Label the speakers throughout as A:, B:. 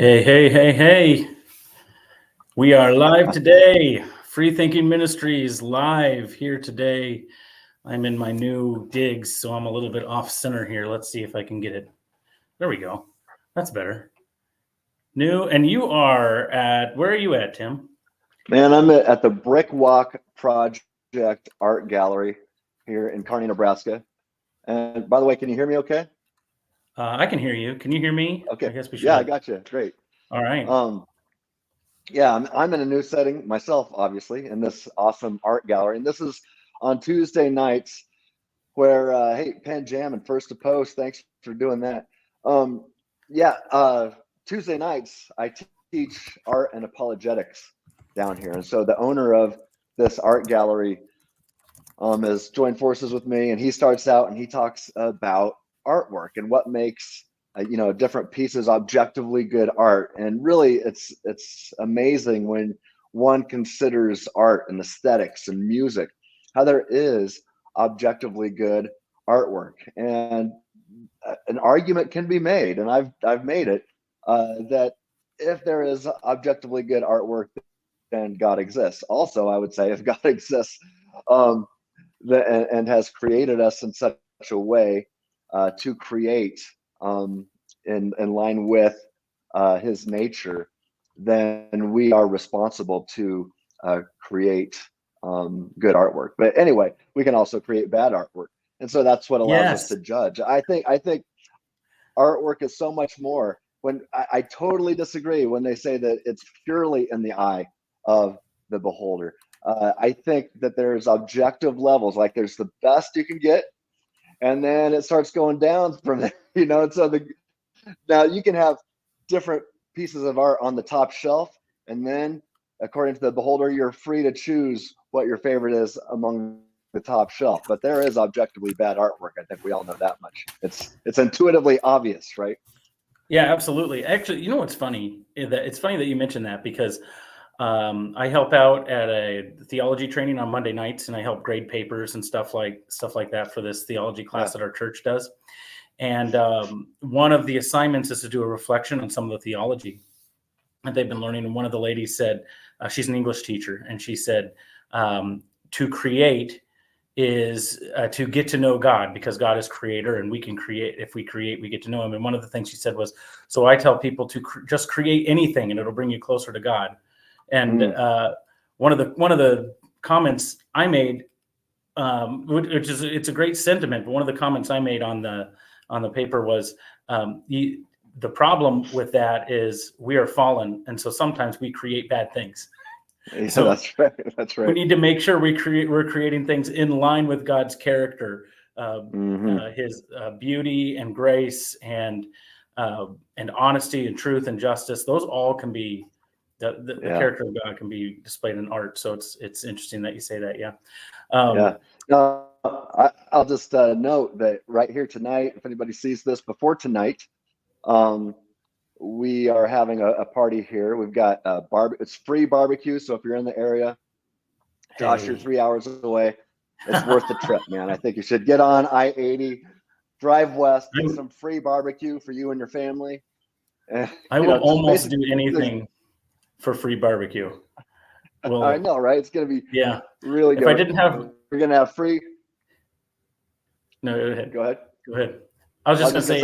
A: Hey, hey, hey, hey. We are live today. FreeThinking Ministries live here today. I'm in my new digs, so I'm a little bit off center here. Let's see if I can get it. There we go. That's better. New, and you are at, where are you at, Tim?
B: Man, I'm at the Brick Walk Project Art Gallery here in Kearney, Nebraska. And by the way, can you hear me okay?
A: I can hear you. Can you hear me?
B: Okay.
A: I guess we should.
B: Yeah, I got you. Great.
A: All right.
B: Yeah, I'm in a new setting myself, obviously, in this awesome art gallery. And this is on Tuesday nights where, hey, Pen Jam and First to Post, thanks for doing that. Tuesday nights, I teach art and apologetics down here. And so the owner of this art gallery has joined forces with me, and he starts out and he talks about artwork and what makes different pieces objectively good art. And really, it's amazing when one considers art and aesthetics and music, how there is objectively good artwork. And an argument can be made, and I've made it, that if there is objectively good artwork, then God exists. Also, I would say if God exists, and has created us in such a way to create in line with his nature, then we are responsible to create good artwork. But anyway, we can also create bad artwork, and so that's what allows us to judge. I think artwork is so much more. When I totally disagree when they say that it's purely in the eye of the beholder. I think that there's objective levels, like there's the best you can get, and then it starts going down from there, And so now you can have different pieces of art on the top shelf, and then according to the beholder, you're free to choose what your favorite is among the top shelf. But there is objectively bad artwork. I think we all know that much. It's intuitively obvious, right?
A: Yeah, absolutely. Actually, you know what's funny? It's funny that you mentioned that because I help out at a theology training on Monday nights, and I help grade papers and stuff like that for this theology class that our church does. And one of the assignments is to do a reflection on some of the theology that they've been learning. And one of the ladies said, she's an English teacher, and she said, to create is to get to know God, because God is creator, and we can create. If we create, we get to know him. And one of the things she said was, so I tell people to just create anything, and it'll bring you closer to God. And one of the comments I made, which is, it's a great sentiment, but one of the comments I made on the paper was, the problem with that is we are fallen, and so sometimes we create bad things.
B: Yeah, so that's right. That's right.
A: We need to make sure we're creating things in line with God's character, his beauty and grace and honesty and truth and justice. Those all can be. The character of God can be displayed in art. So it's interesting that you say that. Yeah.
B: I'll just note that right here tonight, if anybody sees this before tonight, we are having a party here. We've got it's free barbecue. So if you're in the area, Josh, you're 3 hours away. It's worth the trip, man. I think you should get on I-80, drive west, get some free barbecue for you and your family.
A: I will almost do anything for free barbecue.
B: Well, I know, right? It's going to be really good.
A: If I didn't have,
B: we're going to have free.
A: No, go ahead.
B: Go ahead.
A: I was just going to say,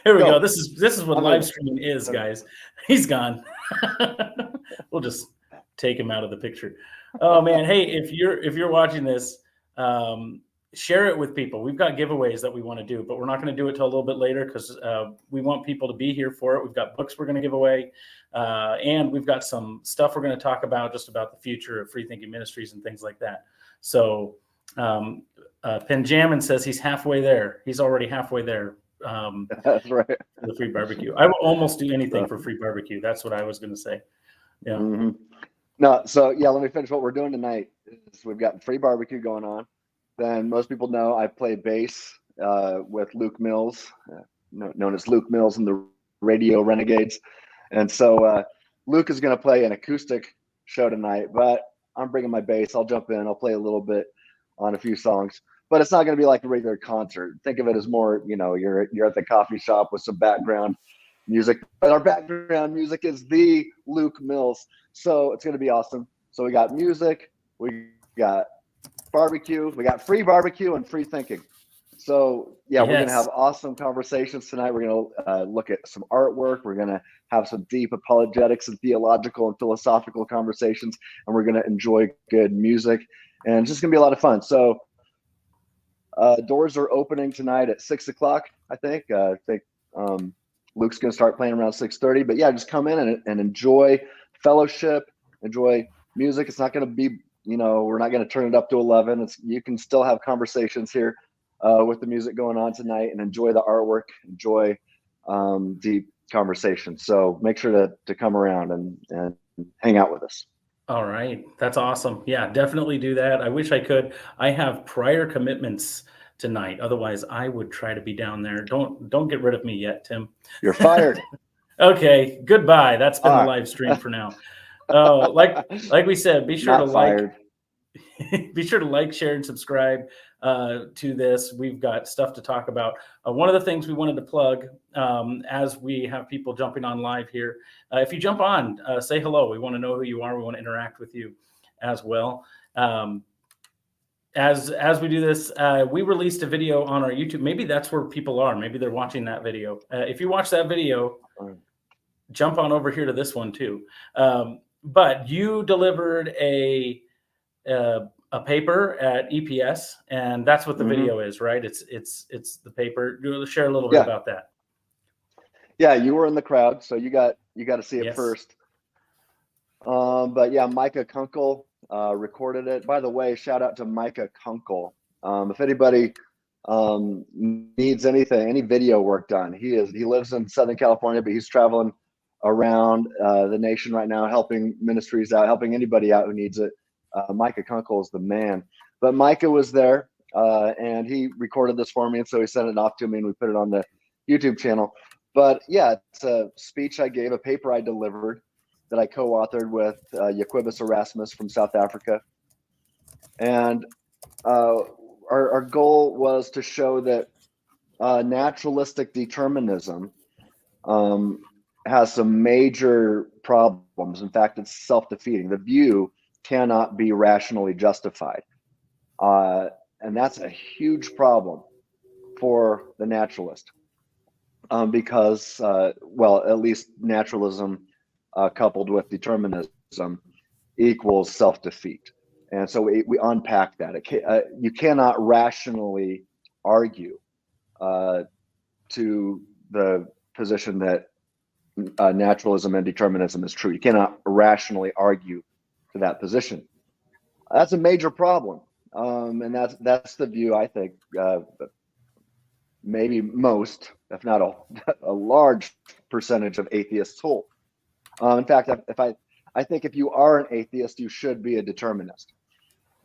A: here we go. This is what live streaming is, guys. He's gone. We'll just take him out of the picture. Oh man. Hey, if you're watching this, share it with people. We've got giveaways that we want to do, but we're not going to do it till a little bit later because we want people to be here for it. We've got books we're going to give away, and we've got some stuff we're going to talk about, just about the future of FreeThinking Ministries and things like that. So Penjamin says he's halfway there. He's already halfway there.
B: That's right.
A: For the free barbecue. I will almost do anything for free barbecue. That's what I was going to say. Yeah.
B: No, so let me finish what we're doing tonight. We've got free barbecue going on. Then most people know I play bass with Luke Mills, known as Luke Mills and the Radio Renegades. And so Luke is going to play an acoustic show tonight, but I'm bringing my bass. I'll jump in. I'll play a little bit on a few songs, but it's not going to be like a regular concert. Think of it as more, you're at the coffee shop with some background music, but our background music is the Luke Mills. So it's going to be awesome. So we got music, we got barbecue, we got free barbecue and free thinking. So yeah, we're going to
A: Yes.
B: have awesome conversations tonight. We're going to look at some artwork. We're going to have some deep apologetics and theological and philosophical conversations, and we're going to enjoy good music, and it's just going to be a lot of fun. So doors are opening tonight at 6 o'clock. I think Luke's going to start playing around 6:30. But yeah, just come in and enjoy fellowship, enjoy music. It's not going to be, we're not going to turn it up to 11. You can still have conversations here with the music going on tonight, and enjoy the artwork, enjoy deep conversation. So make sure to come around and hang out with us.
A: All right. That's awesome. Yeah, definitely do that. I wish I could. I have prior commitments tonight. Otherwise, I would try to be down there. Don't get rid of me yet, Tim.
B: You're fired.
A: Okay. Goodbye. That's been the
B: All
A: live stream for now. Oh, like we said, be sure
B: Not
A: to
B: fired.
A: be sure to like, share, and subscribe to this. We've got stuff to talk about. One of the things we wanted to plug as we have people jumping on live here, if you jump on, say hello. We want to know who you are. We want to interact with you as well. As we do this, we released a video on our YouTube. Maybe that's where people are. Maybe they're watching that video. If you watch that video, jump on over here to this one too. But you delivered a paper at EPS, and that's what the video is, right? It's the paper. Share a little bit about that.
B: Yeah, you were in the crowd, so you got to see it first. But yeah, Micah Kunkel recorded it. By the way, shout out to Micah Kunkel. If anybody needs any video work done, he lives in Southern California, but he's traveling around the nation right now, helping ministries out, helping anybody out who needs it. Micah Kunkel is the man. But Micah was there, and he recorded this for me, and so he sent it off to me, and we put it on the YouTube channel. But yeah, it's a speech I gave, a paper I delivered that I co-authored with Yaquibus Erasmus from South Africa. And our goal was to show that naturalistic determinism has some major problems. In fact, it's self-defeating. The view cannot be rationally justified. And that's a huge problem for the naturalist because, well, at least naturalism coupled with determinism equals self-defeat. And so we unpack that. You cannot rationally argue to the position that naturalism and determinism is true. You cannot rationally argue to that position. That's a major problem. And that's the view I think maybe most, if not a large percentage of atheists hold. In fact, I think if you are an atheist, you should be a determinist.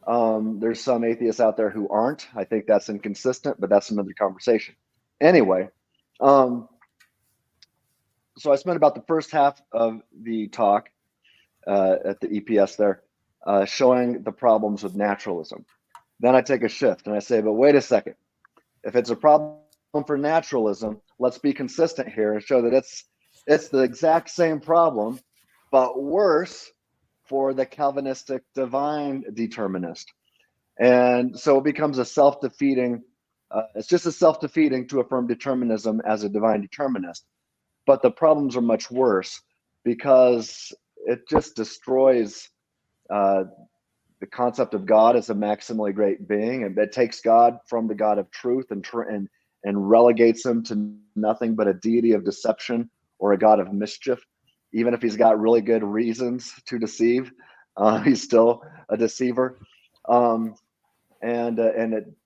B: There's some atheists out there who aren't. I think that's inconsistent, but that's another conversation. Anyway, so I spent about the first half of the talk at the EPS there showing the problems with naturalism. Then I take a shift and I say, but wait a second. If it's a problem for naturalism, let's be consistent here and show that it's the exact same problem, but worse for the Calvinistic divine determinist. And so it becomes a self-defeating, it's just as self-defeating to affirm determinism as a divine determinist. But the problems are much worse because it just destroys the concept of God as a maximally great being, and it takes God from the God of truth and relegates him to nothing but a deity of deception or a God of mischief. Even if he's got really good reasons to deceive, he's still a deceiver. Then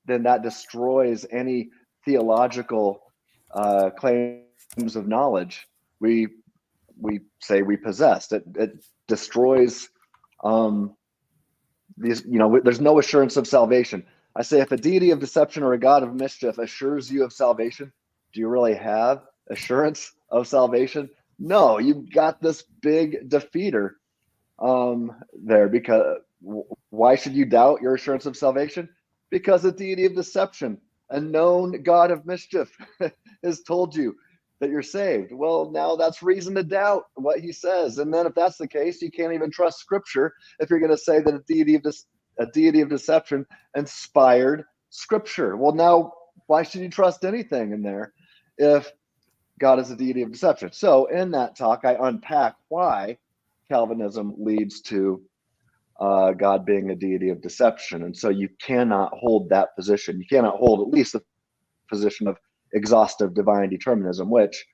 B: that destroys any theological claims of knowledge we say we possess. It destroys these. There's no assurance of salvation. I say, if a deity of deception or a God of mischief assures you of salvation, do you really have assurance of salvation? No, you've got this big defeater there. Because why should you doubt your assurance of salvation? Because a deity of deception, a known God of mischief, has told you that you're saved. Well, now that's reason to doubt what he says. And then if that's the case, you can't even trust Scripture if you're going to say that a deity of deception inspired Scripture. Well, now why should you trust anything in there if God is a deity of deception? So in that talk, I unpack why Calvinism leads to God being a deity of deception. And so you cannot hold that position. You cannot hold at least the position of exhaustive divine determinism, which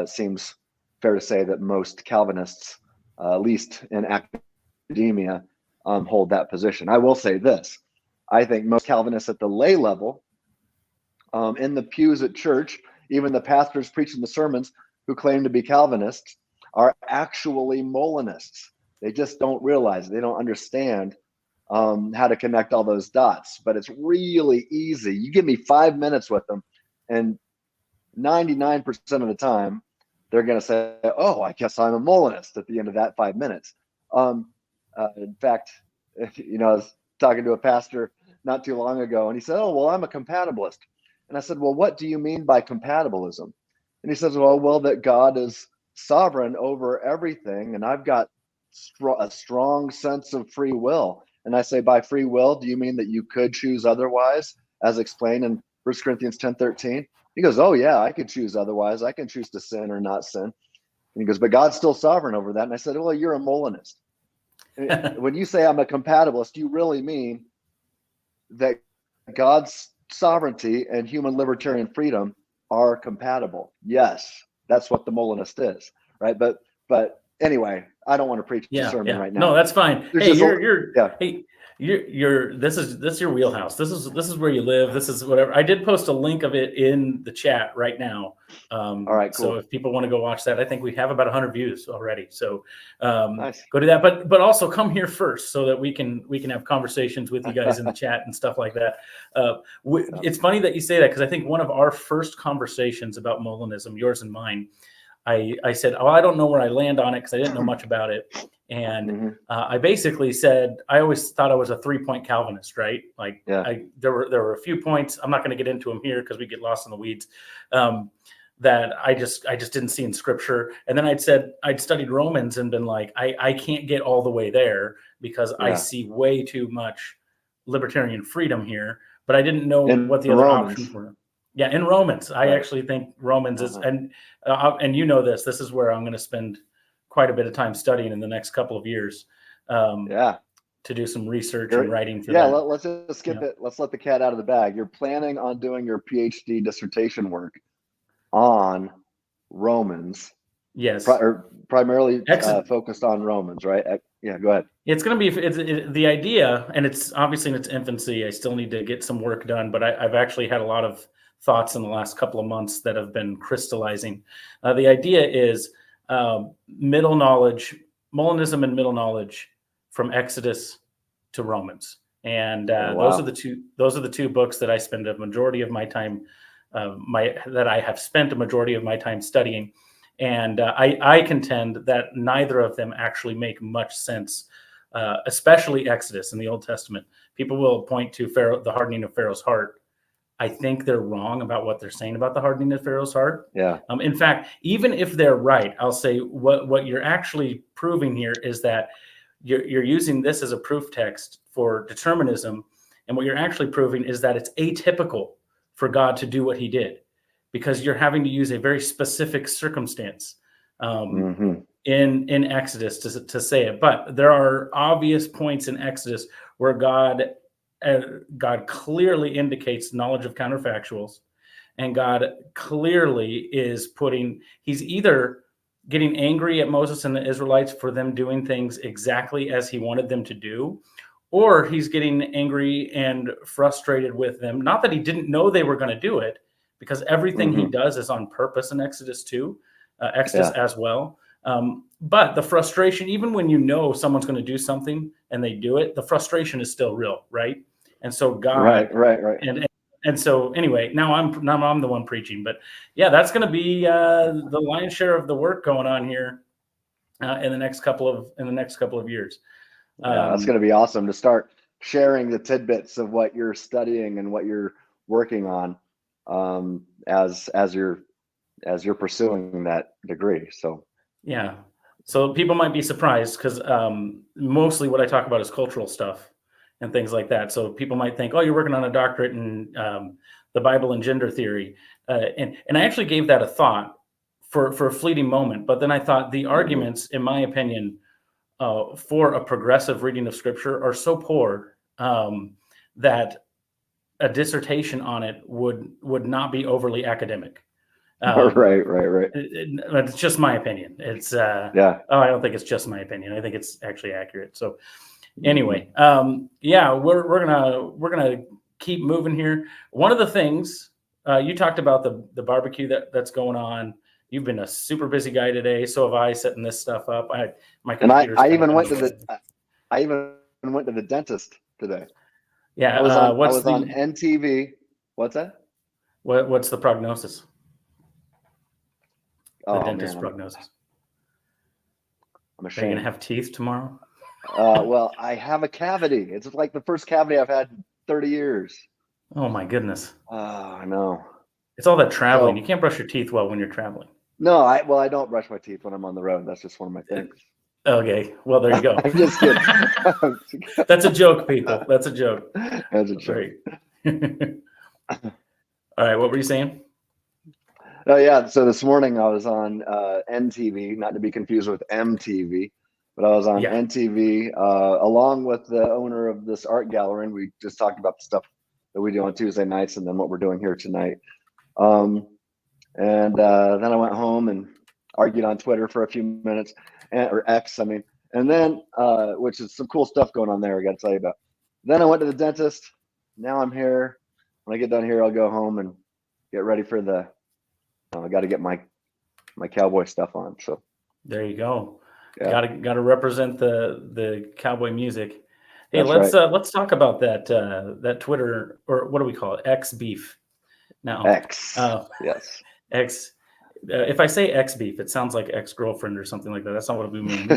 B: seems fair to say that most Calvinists, at least in academia, hold that position. I will say this. I think most Calvinists at the lay level, in the pews at church, even the pastors preaching the sermons who claim to be Calvinists, are actually Molinists. They just don't realize, they don't understand how to connect all those dots. But it's really easy. You give me 5 minutes with them, and 99% of the time, they're going to say, "Oh, I guess I'm a Molinist" at the end of that 5 minutes. In fact, I was talking to a pastor not too long ago, and he said, "Oh, well, I'm a compatibilist." And I said, "Well, what do you mean by compatibilism?" And he says, well, that God is sovereign over everything, and I've got a strong sense of free will. And I say, by free will, do you mean that you could choose otherwise, as explained in 1 Corinthians 10:13? He goes, "Oh, yeah, I could choose otherwise. I can choose to sin or not sin." And he goes, "But God's still sovereign over that." And I said, "Well, you're a Molinist. When you say I'm a compatibilist, you really mean that God's sovereignty and human libertarian freedom are compatible." Yes, that's what the Molinist is, right? But anyway, I don't want to preach the sermon right now.
A: No, that's fine.
B: There's
A: Hey,
B: just
A: this is your wheelhouse. This is where you live. This is whatever. I did post a link of it in the chat right now.
B: All right, cool.
A: So if people want to go watch that, I think we have about 100 views already. So
B: nice.
A: Go to that. But also come here first so that we can have conversations with you guys in the chat and stuff like that. It's funny that you say that, because I think one of our first conversations about Molinism, yours and mine, I said, "Oh, I don't know where I land on it," because I didn't know much about it. And I basically said, I always thought I was a 3-point Calvinist, right? Like, there were a few points. I'm not going to get into them here because we get lost in the weeds. That I just didn't see in Scripture. And then I'd studied Romans and been like, I can't get all the way there because I see way too much libertarian freedom here. But I didn't know what the other options were. Yeah, in Romans, I actually think Romans is, and you know this. This is where I'm going to spend quite a bit of time studying in the next couple of years. To do some research and writing for that.
B: Let's just skip it. Let's let the cat out of the bag. You're planning on doing your PhD dissertation work on Romans.
A: Yes.
B: Primarily focused on Romans, right? Yeah, go ahead.
A: It's going to be the idea, and it's obviously in its infancy. I still need to get some work done, but I've actually had a lot of thoughts in the last couple of months that have been crystallizing. The idea is middle knowledge, Molinism and middle knowledge from Exodus to Romans. And those are the two books that I spend a majority of my time, that I have spent a majority of my time studying. And I contend that neither of them actually make much sense, especially Exodus in the Old Testament. People will point to the hardening of Pharaoh's heart. I think they're wrong about what they're saying about the hardening of Pharaoh's heart.
B: Yeah.
A: In fact, even if they're right, I'll say what you're actually proving here is that you're using this as a proof text for determinism. And what you're actually proving is that it's atypical for God to do what he did, because you're having to use a very specific circumstance in Exodus to say it. But there are obvious points in Exodus where God clearly indicates knowledge of counterfactuals, and God clearly is he's either getting angry at Moses and the Israelites for them doing things exactly as he wanted them to do, or he's getting angry and frustrated with them. Not that he didn't know they were going to do it, because everything he does is on purpose in Exodus too, Exodus as well. But the frustration, even when you know someone's going to do something and they do it, the frustration is still real, right? And so God,
B: right.
A: And so anyway, now I'm the one preaching, but yeah, that's going to be the lion's share of the work going on here in the next couple of years.
B: That's going to be awesome to start sharing the tidbits of what you're studying and what you're working on as you're as you're pursuing that degree. So
A: Yeah. So people might be surprised because mostly what I talk about is cultural stuff and things like that. So people might think, oh, you're working on a doctorate in the Bible and gender theory. And I actually gave that a thought for a fleeting moment. But then I thought the arguments, in my opinion, for a progressive reading of scripture are so poor that a dissertation on it would not be overly academic.
B: right.
A: It's just my opinion. It's
B: Yeah.
A: I don't think it's just my opinion. I think it's actually accurate. So
B: Mm-hmm.
A: anyway, yeah, we're gonna keep moving here. One of the things you talked about the barbecue that's going on. You've been a super busy guy today. So have I, setting this stuff up. My
B: And
A: computer's
B: I
A: kind of
B: even went
A: in
B: to
A: the way.
B: I even went to the dentist today.
A: Yeah.
B: I was on
A: What's the
B: NTV. What's that?
A: what's the prognosis? The
B: Oh
A: dentist
B: man,
A: prognosis.
B: I'm
A: Are you gonna
B: ashamed.
A: have teeth tomorrow?
B: Well, I have a cavity. It's like the first cavity I've had in 30 years.
A: Oh my goodness.
B: I know.
A: It's all that traveling.
B: So
A: You can't brush your teeth well when you're traveling.
B: no, I don't brush my teeth when I'm on the road. That's just one of my things.
A: Okay. Well, there you go.
B: I'm just kidding.
A: That's a joke, people. That's a joke.
B: That's a joke.
A: Right. All right. What were you saying?
B: Oh yeah. So this morning I was on NTV, not to be confused with MTV, but I was on
A: Yeah.
B: NTV along with the owner of this art gallery, and we just talked about the stuff that we do on Tuesday nights, and then what we're doing here tonight. And then I went home and argued on Twitter for a few minutes, or X, I mean, and then which is some cool stuff going on there. I got to tell you about. Then I went to the dentist. Now I'm here. When I get done here, I'll go home and get ready for the. I got to get my cowboy stuff on. So
A: There you go.
B: yeah,
A: Got to represent the cowboy music. Hey,
B: that's right.
A: let's talk about that Twitter, or what do we call it? X beef. Now,
B: X. Yes.
A: X. If I say X beef, it sounds like ex-girlfriend or something like that. That's not what we mean.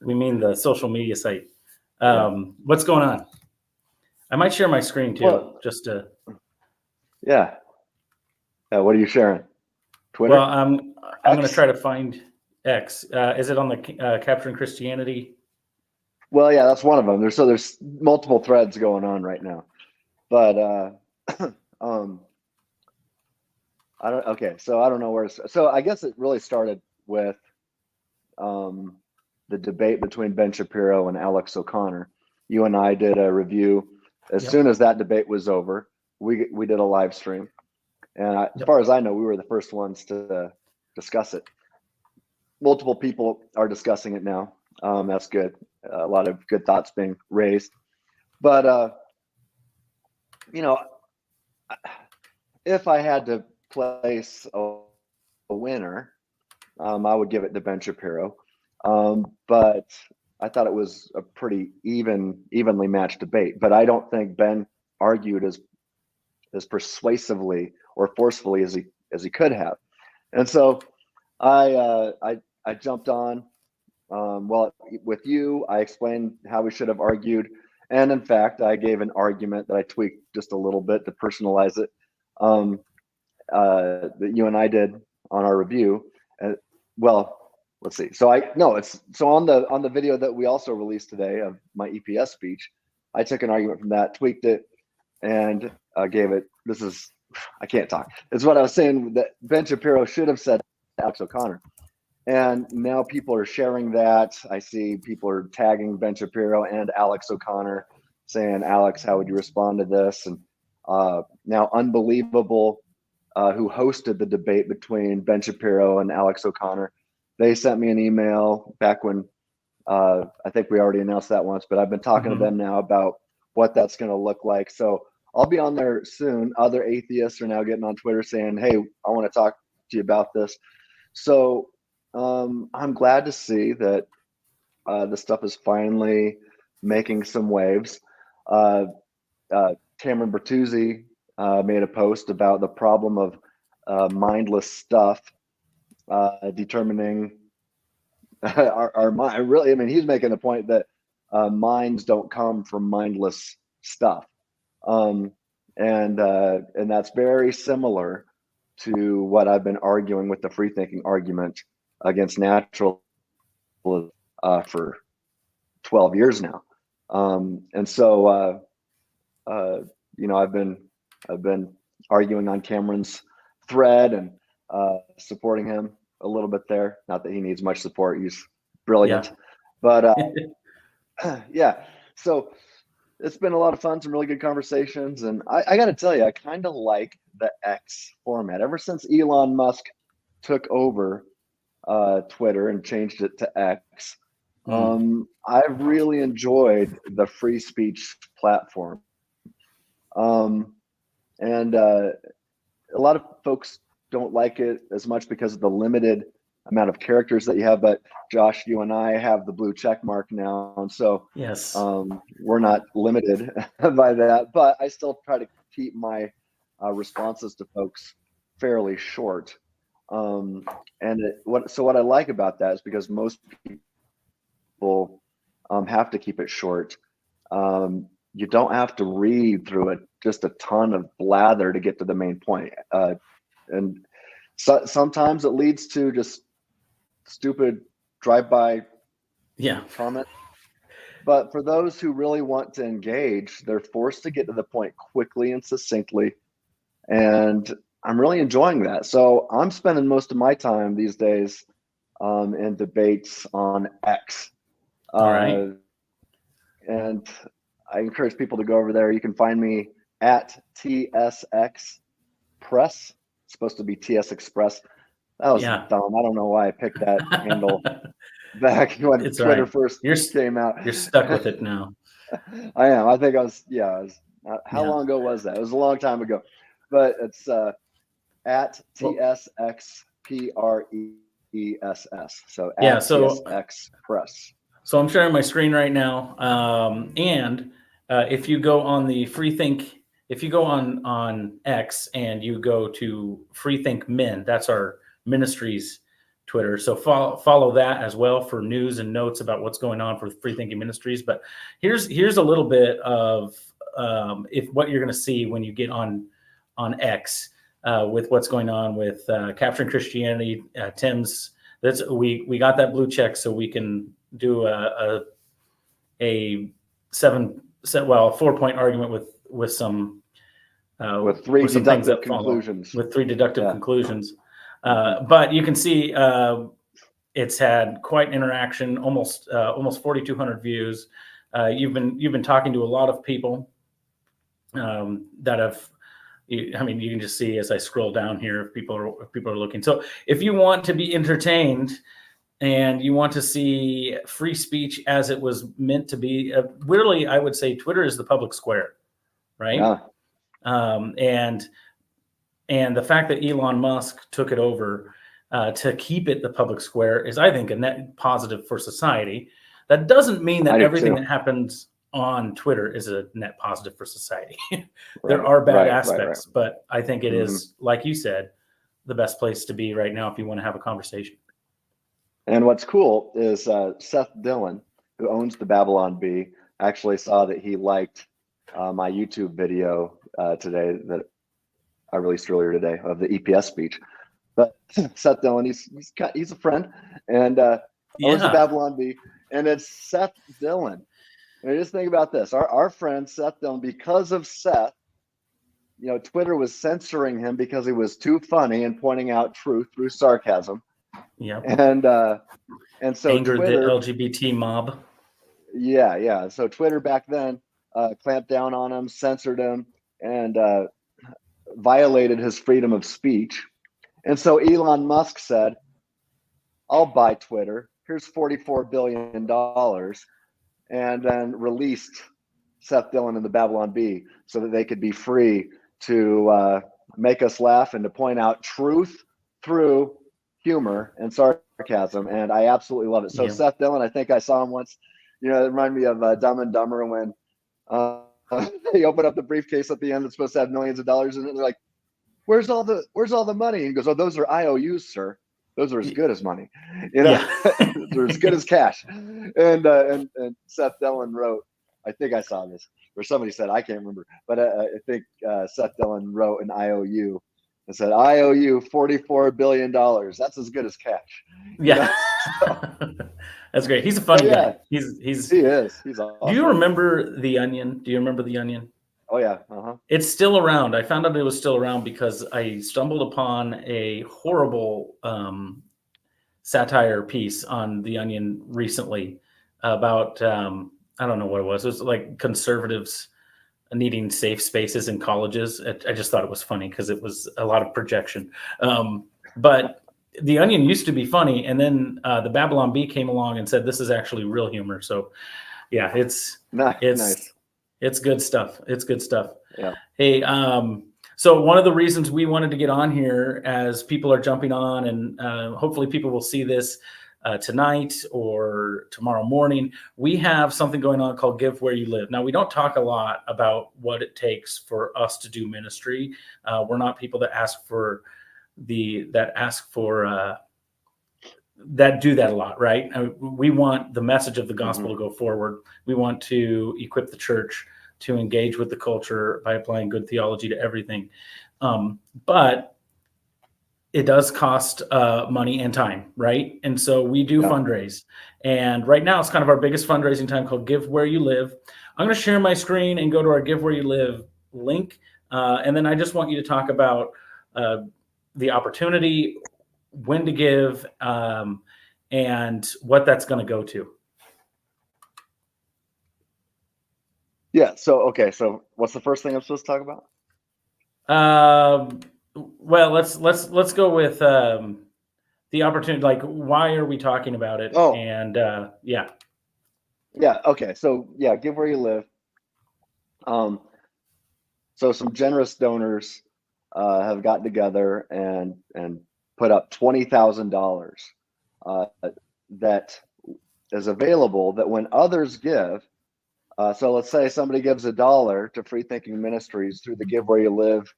A: We mean the social media site. What's going on? I might share my screen too,
B: Well,
A: just to.
B: Yeah. What are you sharing? Twitter?
A: Well, I'm going to
B: X?
A: try to find X. Is it on the Capturing Christianity?
B: Well, yeah, that's one of them. There's multiple threads going on right now, but I don't. Okay, so I don't know where. So I guess it really started with the debate between Ben Shapiro and Alex O'Connor. You and I did a review as
A: Yep.
B: soon as that debate was over. We did a live stream, and as far as I know, we were the first ones to discuss it. Multiple people are discussing it now. That's good. A lot of good thoughts being raised, but if I had to place a winner, I would give it to Ben Shapiro. But I thought it was a pretty evenly matched debate. But I don't think Ben argued as persuasively or forcefully as he could have. And so I jumped on. Well, with you, I explained how we should have argued. And in fact, I gave an argument that I tweaked just a little bit to personalize it, that you and I did on our review. Well, let's see. So on the video that we also released today of my EPS speech, I took an argument from that, tweaked it, and gave it. I can't talk. It's what I was saying, that Ben Shapiro should have said Alex O'Connor. And now people are sharing that. I see people are tagging Ben Shapiro and Alex O'Connor, saying, Alex, how would you respond to this? And now Unbelievable, who hosted the debate between Ben Shapiro and Alex O'Connor, they sent me an email back when I think we already announced that once, but I've been talking to them now about what that's going to look like. So I'll be on there soon. Other atheists are now getting on Twitter saying, hey, I want to talk to you about this. So I'm glad to see that the stuff is finally making some waves. Cameron Bertuzzi made a post about the problem of mindless stuff determining our mind. Really, I mean, he's making the point that minds don't come from mindless stuff, and that's very similar to what I've been arguing with the free thinking argument against naturalism for 12 years now. And so, I've been arguing on Cameron's thread and supporting him a little bit there. Not that he needs much support; he's brilliant. But yeah, so it's been a lot of fun, some really good conversations, and I got to tell you, I kind of like the X format. Ever since Elon Musk took over Twitter and changed it to X, I've really enjoyed the free speech platform. And a lot of folks don't like it as much because of the limited amount of characters that you have. But Josh, you and I have the blue check mark now, and so
A: yes,
B: we're not limited by that. But I still try to keep my responses to folks fairly short. What I like about that is because most people have to keep it short. You don't have to read through just a ton of blather to get to the main point. And sometimes it leads to just stupid drive-by comment. But for those who really want to engage, they're forced to get to the point quickly and succinctly. And I'm really enjoying that. So I'm spending most of my time these days in debates on X.
A: All right.
B: And I encourage people to go over there. You can find me at TSX Press. It's supposed to be TS Express. That was dumb. I don't know why I picked that handle back when Twitter first came out.
A: You're stuck with it now.
B: I am. I think I was. How long ago was that? It was a long time ago. But it's at TSX PRESS. So at TSX Press.
A: So I'm sharing my screen right now, and if you go on the if you go on X and you go to FreeThink Min, that's our ministry's Twitter. So follow that as well for news and notes about what's going on for FreeThinking Ministries. But here's a little bit of what you're going to see when you get on X with what's going on with Capturing Christianity. Tim's we got that blue check so we can do a 4-point argument with some
B: with three deductive conclusions.
A: With three deductive conclusions. But you can see it's had quite an interaction, almost 4,200 views. You've been talking to a lot of people that have. I mean, you can just see as I scroll down here if people are looking. So if you want to be entertained and you want to see free speech as it was meant to be, really, I would say Twitter is the public square, right?
B: Yeah.
A: And the fact that Elon Musk took it over to keep it the public square is, I think, a net positive for society. That doesn't mean that everything that happens on Twitter is a net positive for society. There are bad aspects, but I think it is, like you said, the best place to be right now if you want to have a conversation.
B: And what's cool is Seth Dillon, who owns the Babylon Bee, actually saw that he liked my YouTube video today that I released earlier today of the EPS speech. But Seth Dillon, he's a friend and owns the Babylon Bee, and it's Seth Dillon. And just think about this: our friend Seth Dillon, because of Seth, Twitter was censoring him because he was too funny and pointing out truth through sarcasm.
A: Yeah.
B: And so
A: angered
B: Twitter,
A: the LGBT mob.
B: Yeah. So Twitter back then clamped down on him, censored him, and violated his freedom of speech. And so Elon Musk said, "I'll buy Twitter. Here's $44 billion." And then released Seth Dillon and the Babylon Bee so that they could be free to make us laugh and to point out truth through humor and sarcasm. And I absolutely love it. So Seth Dillon, I think I saw him once. It reminded me of Dumb and Dumber when they open up the briefcase at the end that's supposed to have millions of dollars in it. And they're like, "Where's all the money?" And he goes, "Oh, those are IOUs, sir. Those are as good as money. They're as good as cash." And Seth Dillon wrote, I think I saw this, or somebody said, I can't remember, but I think Seth Dillon wrote an IOU and said, "I owe you $44 billion." That's as good as cash.
A: Yeah.
B: So,
A: That's great. He's a funny
B: yeah,
A: guy. He's
B: he is. He's
A: Do you
B: awesome.
A: remember The Onion? Do you remember The Onion?
B: Oh yeah. Uh-huh.
A: It's still around. I found out it was still around because I stumbled upon a horrible satire piece on The Onion recently about I don't know what it was. It was like conservatives needing safe spaces in colleges. I just thought it was funny because it was a lot of projection. But The Onion used to be funny, and then the Babylon Bee came along and said this is actually real humor. So yeah, it's
B: Nice.
A: it's good stuff. It's good stuff.
B: Yeah.
A: Hey, so one of the reasons we wanted to get on here, as people are jumping on, and hopefully people will see this tonight or tomorrow morning, we have something going on called Give Where You Live. Now, we don't talk a lot about what it takes for us to do ministry. We're not people that that do that a lot, right? We want the message of the gospel to go forward. We want to equip the church to engage with the culture by applying good theology to everything. But it does cost money and time, right? And so we do fundraise. And right now it's kind of our biggest fundraising time called Give Where You Live. I'm going to share my screen and go to our Give Where You Live link. And then I just want you to talk about the opportunity, when to give, and what that's going to go to.
B: Yeah. So, okay. So what's the first thing I'm supposed to talk about?
A: Well, let's go with the opportunity. Like, why are we talking about it?
B: Oh,
A: and yeah.
B: Okay. So yeah, Give Where You Live. So some generous donors have gotten together and put up $20,000 that is available. That when others give, so let's say somebody gives $1 to FreeThinking Ministries through the Give Where You Live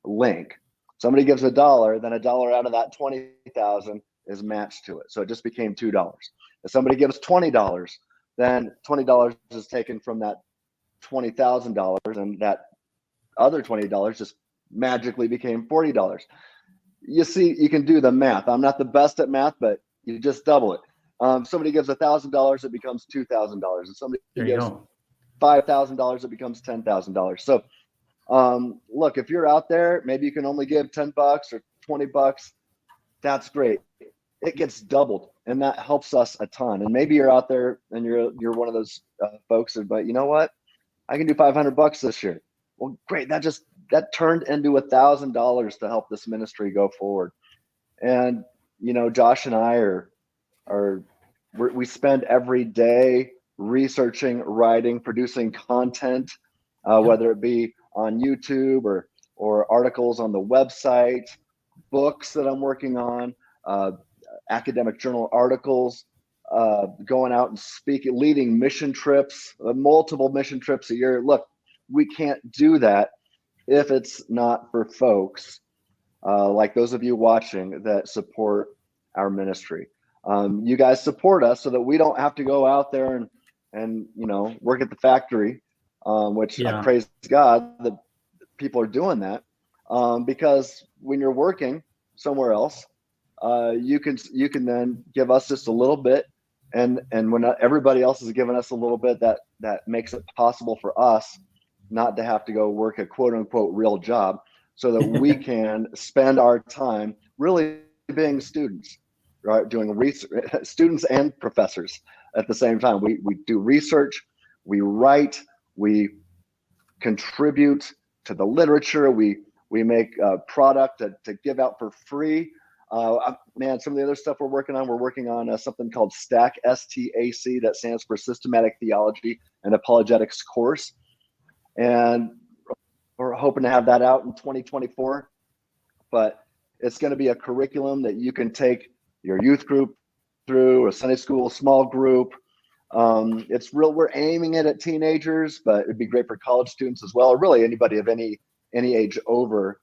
B: link. Somebody gives $1, then $1 out of that 20,000 is matched to it. So it just became $2. If somebody gives $20, then $20 is taken from that $20,000, and that other $20 just magically became $40. You see, you can do the math. I'm not the best at math, but you just double it. Somebody gives $1,000, it becomes $2,000. And somebody gives $5,000, it becomes $10,000. So look, if you're out there, maybe you can only give $10 or $20. That's great. It gets doubled, and that helps us a ton. And maybe you're out there and you're one of those folks, but you know what? I can do $500 this year. Well, great. That turned into $1,000 to help this ministry go forward. And Josh and I we spend every day researching, writing, producing content, whether it be on YouTube or articles on the website, books that I'm working on, academic journal articles, going out and speaking, leading mission trips, multiple mission trips a year. Look, we can't do that if it's not for folks like those of you watching that support our ministry. You guys support us so that we don't have to go out there and work at the factory, which I praise God that people are doing that, because when you're working somewhere else, you can then give us just a little bit, and when everybody else is giving us a little bit, that makes it possible for us not to have to go work a quote unquote real job, so that we can spend our time really being students, right? Doing research, students and professors at the same time. We do research, we write, we contribute to the literature, we make a product to give out for free. Man, some of the other stuff we're working on something called STAC, STAC, that stands for Systematic Theology and Apologetics course. And we're hoping to have that out in 2024. But it's going to be a curriculum that you can take your youth group through, a Sunday school small group. We're aiming it at teenagers, but it'd be great for college students as well, or really anybody of any age over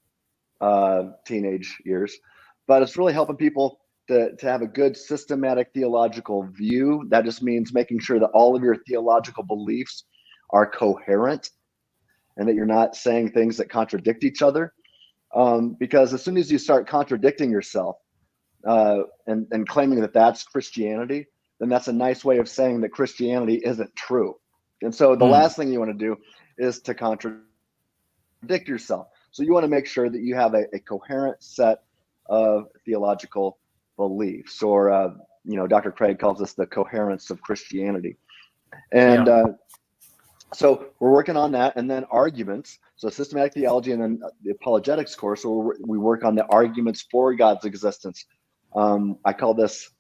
B: teenage years. But it's really helping people to have a good systematic theological view. That just means making sure that all of your theological beliefs are coherent and that you're not saying things that contradict each other. Because as soon as you start contradicting yourself and claiming that that's Christianity, then that's a nice way of saying that Christianity isn't true. And so the last thing you want to do is to contradict yourself. So you want to make sure that you have a coherent set of theological beliefs, or Dr. Craig calls this the coherence of Christianity. And so we're working on that, and then arguments. So systematic theology, and then the apologetics course. So we work on the arguments for God's existence. I call this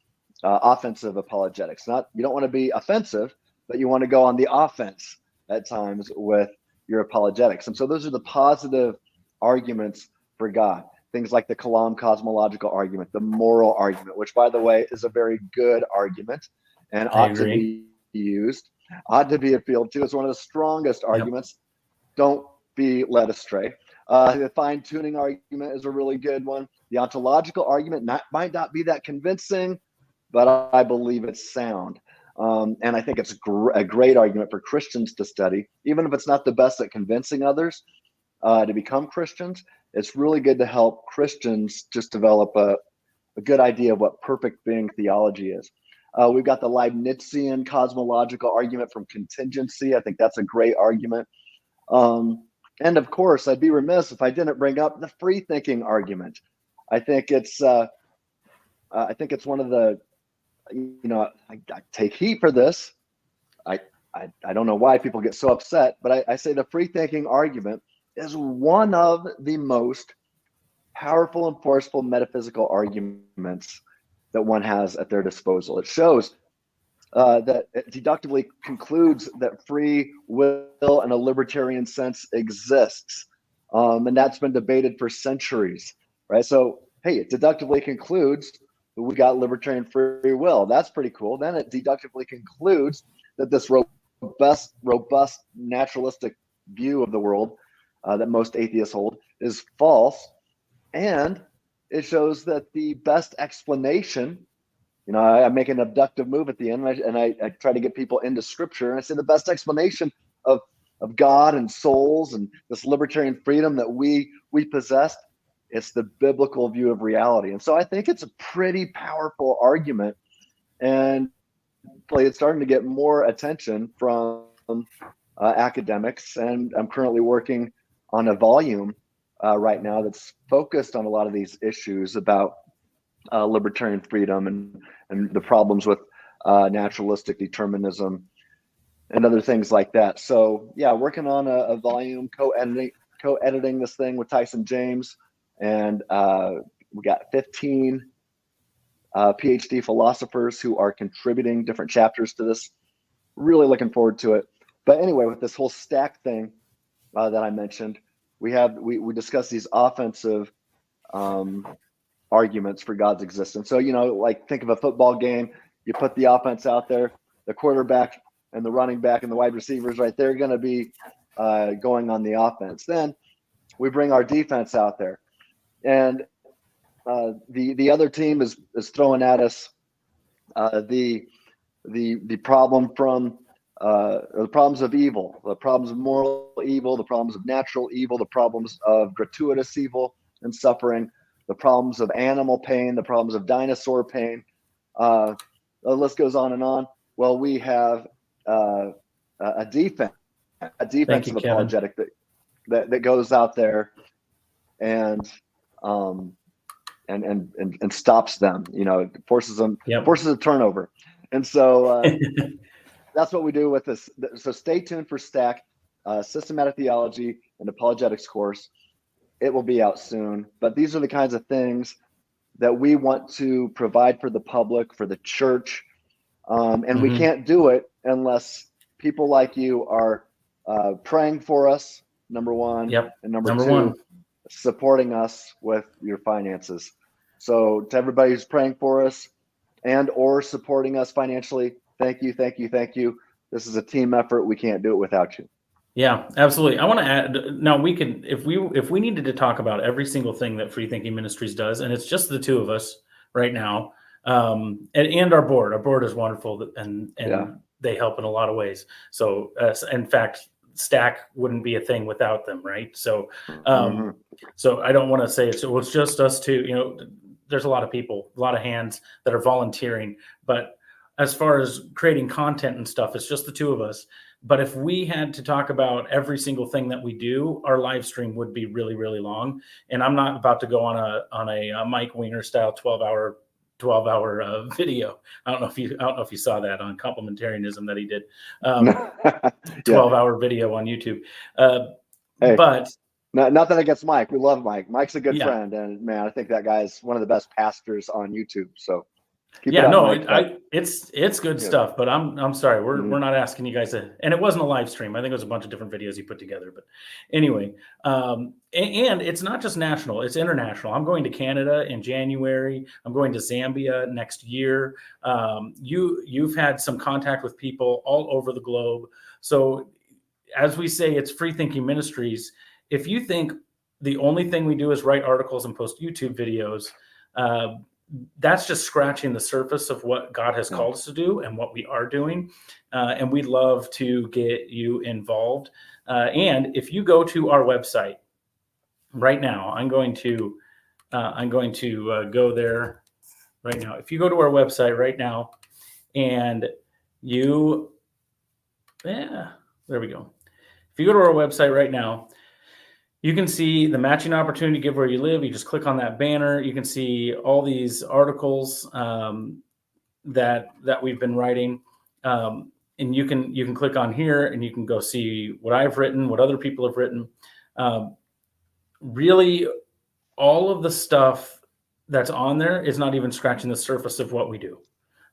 B: offensive apologetics. You don't want to be offensive, but you want to go on the offense at times with your apologetics. And so those are the positive arguments for God. Things like the Kalam cosmological argument, the moral argument, which, by the way, is a very good argument and ought to be used, ought to be appealed to. It's one of the strongest arguments. Don't be led astray. The fine-tuning argument is a really good one. The ontological argument might not be that convincing, but I believe it's sound. And I think it's a great argument for Christians to study, even if it's not the best at convincing others to become Christians. It's really good to help Christians just develop a good idea of what perfect being theology is. We've got the Leibnizian cosmological argument from contingency. I think that's a great argument. And of course, I'd be remiss if I didn't bring up the free thinking argument. I think it's one of the, I take heat for this. I don't know why people get so upset, but I say the free thinking argument is one of the most powerful and forceful metaphysical arguments that one has at their disposal. It shows that it deductively concludes that free will in a libertarian sense exists. And that's been debated for centuries, right? So, hey, it deductively concludes that we got libertarian free will. That's pretty cool. Then it deductively concludes that this robust naturalistic view of the world that most atheists hold is false. And it shows that the best explanation, I make an abductive move at the end, and I try to get people into scripture. And I say the best explanation of God and souls and this libertarian freedom that we possess, it's the biblical view of reality. And so I think it's a pretty powerful argument. And it's starting to get more attention from academics. And I'm currently working on a volume right now that's focused on a lot of these issues about libertarian freedom and the problems with naturalistic determinism and other things like that. So yeah, working on a volume, co-editing this thing with Tyson James, and we got 15 PhD philosophers who are contributing different chapters to this. Really looking forward to it. But anyway, with this whole stack thing that I mentioned, we discuss these offensive arguments for God's existence. So, like think of a football game, you put the offense out there, the quarterback and the running back and the wide receivers, right? They're going to be going on the offense. Then we bring our defense out there, and the other team is throwing at us the problem from the problems of evil, the problems of moral evil, the problems of natural evil, the problems of gratuitous evil and suffering, the problems of animal pain, the problems of dinosaur pain. The list goes on and on. Well, we have a defensive apologetic that goes out there and stops them. Forces a turnover, and so that's what we do with this. So stay tuned for Stack, Systematic Theology and Apologetics course. It will be out soon, but these are the kinds of things that we want to provide for the public, for the church. And we can't do it unless people like you are praying for us, number one, and number two, supporting us with your finances. So to everybody who's praying for us and or supporting us financially, thank you. This is a team effort. We can't do it without you.
A: Yeah, absolutely. I want to add, now we can, if we needed to talk about every single thing that FreeThinking Ministries does, and it's just the two of us right now, and our board is wonderful, and they help in a lot of ways. So in fact, Stack wouldn't be a thing without them, right? So,
B: Mm-hmm.
A: so I don't want to say it's just us two. You know, there's a lot of people, a lot of hands that are volunteering, but as far as creating content and stuff, it's just the two of us. But if we had to talk about every single thing that we do, our live stream would be really, really long. And I'm not about to go on a Mike Weiner style 12-hour video. I don't know if you saw that on complementarianism that he did. 12-hour video on YouTube.
B: Hey,
A: but
B: nothing against Mike. We love Mike. Mike's a good
A: Yeah.
B: friend, and man, I think that guy's one of the best pastors on YouTube. So keep it
A: yeah,
B: up,
A: no,
B: Mike.
A: it's good stuff. But I'm sorry, we're not asking you guys to. And it wasn't a live stream. I think it was a bunch of different videos he put together. But anyway, and it's not just national; it's international. I'm going to Canada in January. I'm going to Zambia next year. You've had some contact with people all over the globe. So as we say, it's Free Thinking Ministries. If you think the only thing we do is write articles and post YouTube videos, that's just scratching the surface of what God has called us to do and what we are doing. And we'd love to get you involved. And if you go to our website right now, I'm going to go there right now. If you go to our website right now and there we go. If you go to our website right now, you can see the matching opportunity, give where you live. You just click on that banner. You can see all these articles that we've been writing, and you can click on here and you can go see what I've written, what other people have written. Really, all of the stuff that's on there is not even scratching the surface of what we do.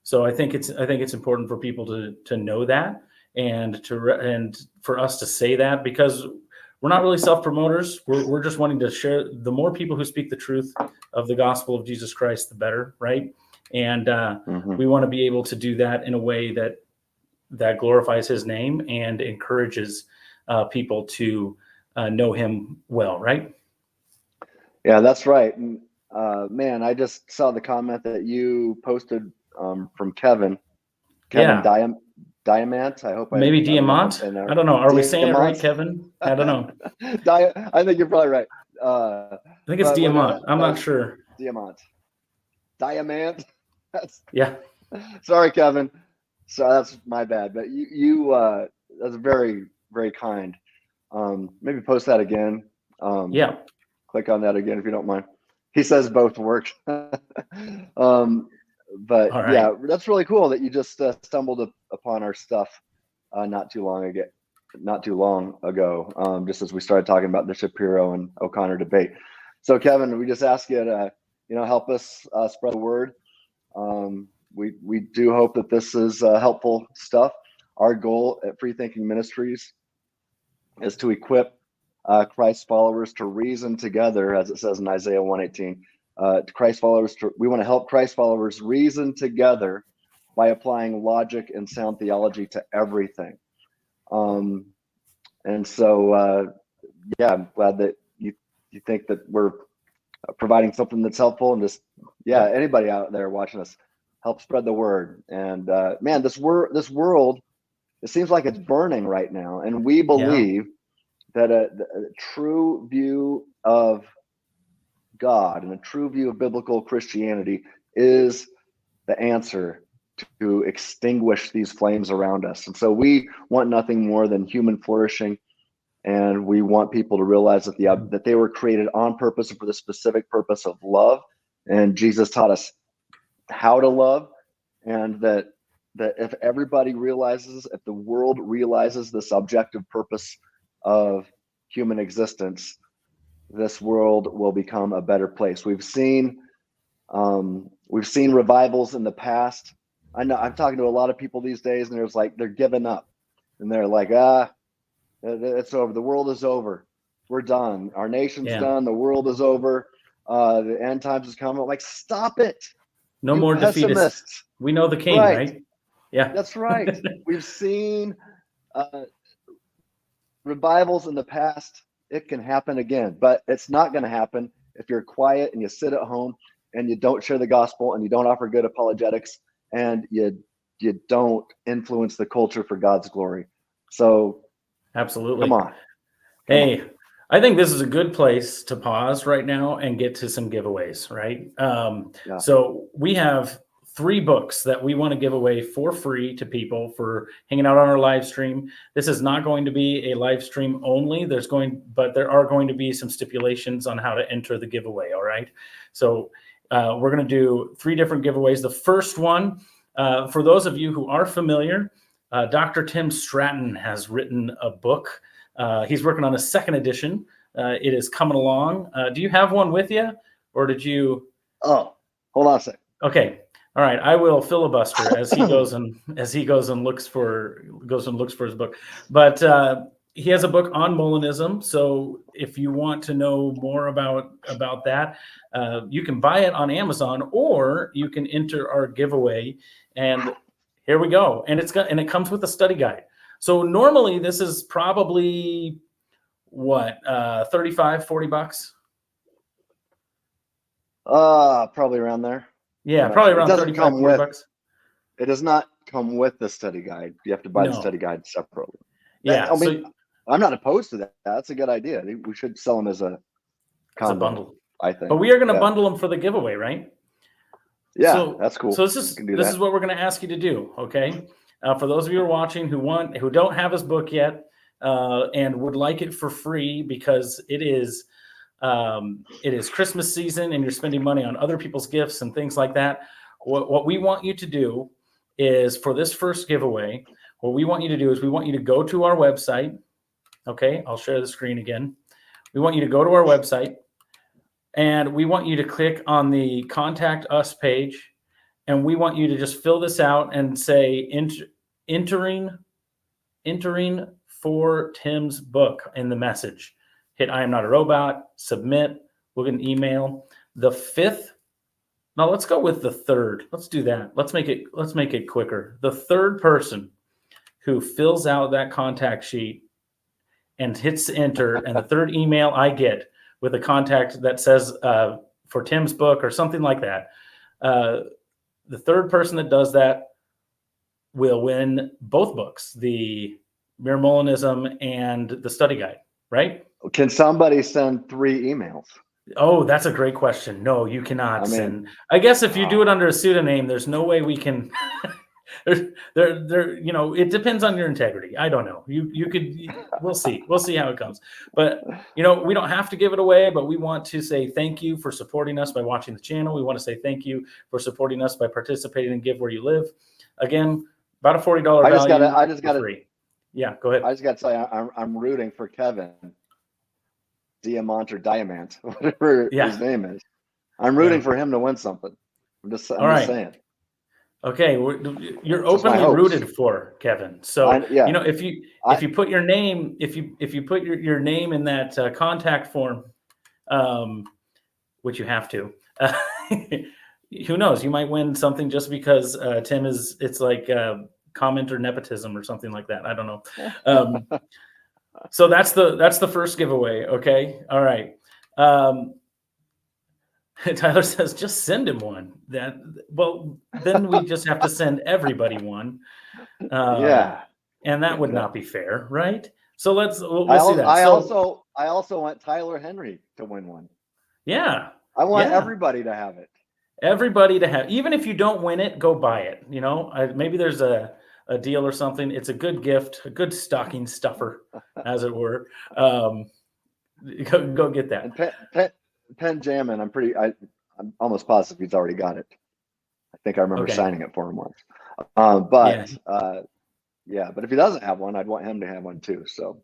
A: So I think it's important for people to know that, and for us to say that, because we're not really self-promoters. We're just wanting to share. The more people who speak the truth of the gospel of Jesus Christ, the better, right? And we want to be able to do that in a way that glorifies His name and encourages people to know Him well, right?
B: Yeah, that's right. And man, I just saw the comment that you posted from Kevin. Diamant. I hope
A: maybe Diamant. I don't know. Are we saying it right, Kevin? I don't know.
B: I think you're probably right.
A: I think it's Diamant. I'm not sure.
B: Diamant.
A: Yeah.
B: Sorry, Kevin. So that's my bad. But you that's very, very kind. Maybe post that again.
A: Yeah.
B: Click on that again if you don't mind. He says both work. But right. Yeah, that's really cool that you just stumbled upon our stuff not too long ago, just as we started talking about the Shapiro and O'Connor debate. So Kevin, we just ask you to help us spread the word. We do hope that this is helpful stuff. Our goal at Free Thinking Ministries is to equip Christ followers to reason together, as it says in Isaiah 1:18. We want to help Christ followers reason together by applying logic and sound theology to everything. And so, yeah, I'm glad that you think that we're providing something that's helpful, and just anybody out there watching us, help spread the word. And man, this world, it seems like it's burning right now, and we believe that a true view of God and a true view of biblical Christianity is the answer to extinguish these flames around us. And so we want nothing more than human flourishing, and we want people to realize that they were created on purpose for the specific purpose of love, and Jesus taught us how to love, and that if everybody realizes, if the world realizes the subjective purpose of human existence, this world will become a better place. We've seen revivals in the past. I know I'm talking to a lot of people these days, and they're giving up, and they're like, it's over. The world is over. We're done. Our nation's done. The world is over. The end times is coming. I'm like, stop it.
A: No more defeatists. We know the king, right? Yeah,
B: that's right. We've seen revivals in the past. It can happen again, but it's not going to happen if you're quiet and you sit at home and you don't share the gospel and you don't offer good apologetics and you don't influence the culture for God's glory. So
A: Absolutely.
B: Come on.
A: Hey, I think this is a good place to pause right now and get to some giveaways, right?
B: Yeah.
A: So we have 3 books that we want to give away for free to people for hanging out on our live stream. This is not going to be a live stream only. But there are going to be some stipulations on how to enter the giveaway. All right. So we're going to do 3 different giveaways. The first one, for those of you who are familiar, Dr. Tim Stratton has written a book. He's working on a 2nd edition. It is coming along. Do you have one with you, or did you?
B: Oh, hold on a second.
A: Okay. All right. I will filibuster as he goes and looks for his book. But he has a book on Molinism. So if you want to know more about that, you can buy it on Amazon, or you can enter our giveaway. And here we go. And it comes with a study guide. So normally this is probably what, $35, $40?
B: Probably around there.
A: Yeah, probably around 35, $40.
B: It does not come with the study guide. You have to buy the study guide separately.
A: Yeah.
B: I'm not opposed to that. That's a good idea. We should sell them as a
A: bundle,
B: I think.
A: But we are going to bundle them for the giveaway, right?
B: Yeah, that's cool.
A: So this is what we're going to ask you to do, okay? For those of you who are watching who don't have his book yet and would like it for free because it is Christmas season and you're spending money on other people's gifts and things like that. What we want you to do is, for this first giveaway, what we want you to do is we want you to go to our website. Okay, I'll share the screen again. We want you to go to our website, and we want you to click on the Contact Us page. And we want you to just fill this out and say entering for Tim's book in the message. Hit I am not a robot, submit, we'll get an email. The 5th, no, let's go with the 3rd. Let's do that. Let's make it quicker. The 3rd person who fills out that contact sheet and hits enter, and the 3rd email I get with a contact that says for Tim's book or something like that, the 3rd person that does that will win both books, the Mere Molinism and the study guide, right?
B: Can somebody send 3 emails?
A: Oh, that's a great question. No, you cannot send. I guess if you do it under a pseudonym, there's no way we can. It depends on your integrity. I don't know. You could. We'll see. We'll see how it comes. But we don't have to give it away. But we want to say thank you for supporting us by watching the channel. We want to say thank you for supporting us by participating in Give Where You Live. Again, about a $40 value.
B: I just got
A: free. Yeah, go ahead.
B: I just got to say I'm rooting for Kevin. Diamant or Diamant, whatever his name is. I'm rooting for him to win something. I'm just saying.
A: Okay, you're openly rooted for Kevin. So if you put your name your name in that contact form, which you have to, who knows? You might win something just because Tim is. It's like comment or nepotism or something like that. I don't know. So that's the first giveaway. Okay. All right. Tyler says, just send him one. Then we just have to send everybody one. And that would not be fair, right? So we'll see that.
B: I also want Tyler Henry to win one.
A: Yeah.
B: I want everybody to have it.
A: Everybody to have, even if you don't win it, go buy it. Maybe there's a deal or something. It's a good gift, a good stocking stuffer, as it were. Go get that.
B: And Pen Jammin, I'm almost positive he's already got it. I think I remember signing it for him once. But if he doesn't have one, I'd want him to have one too. So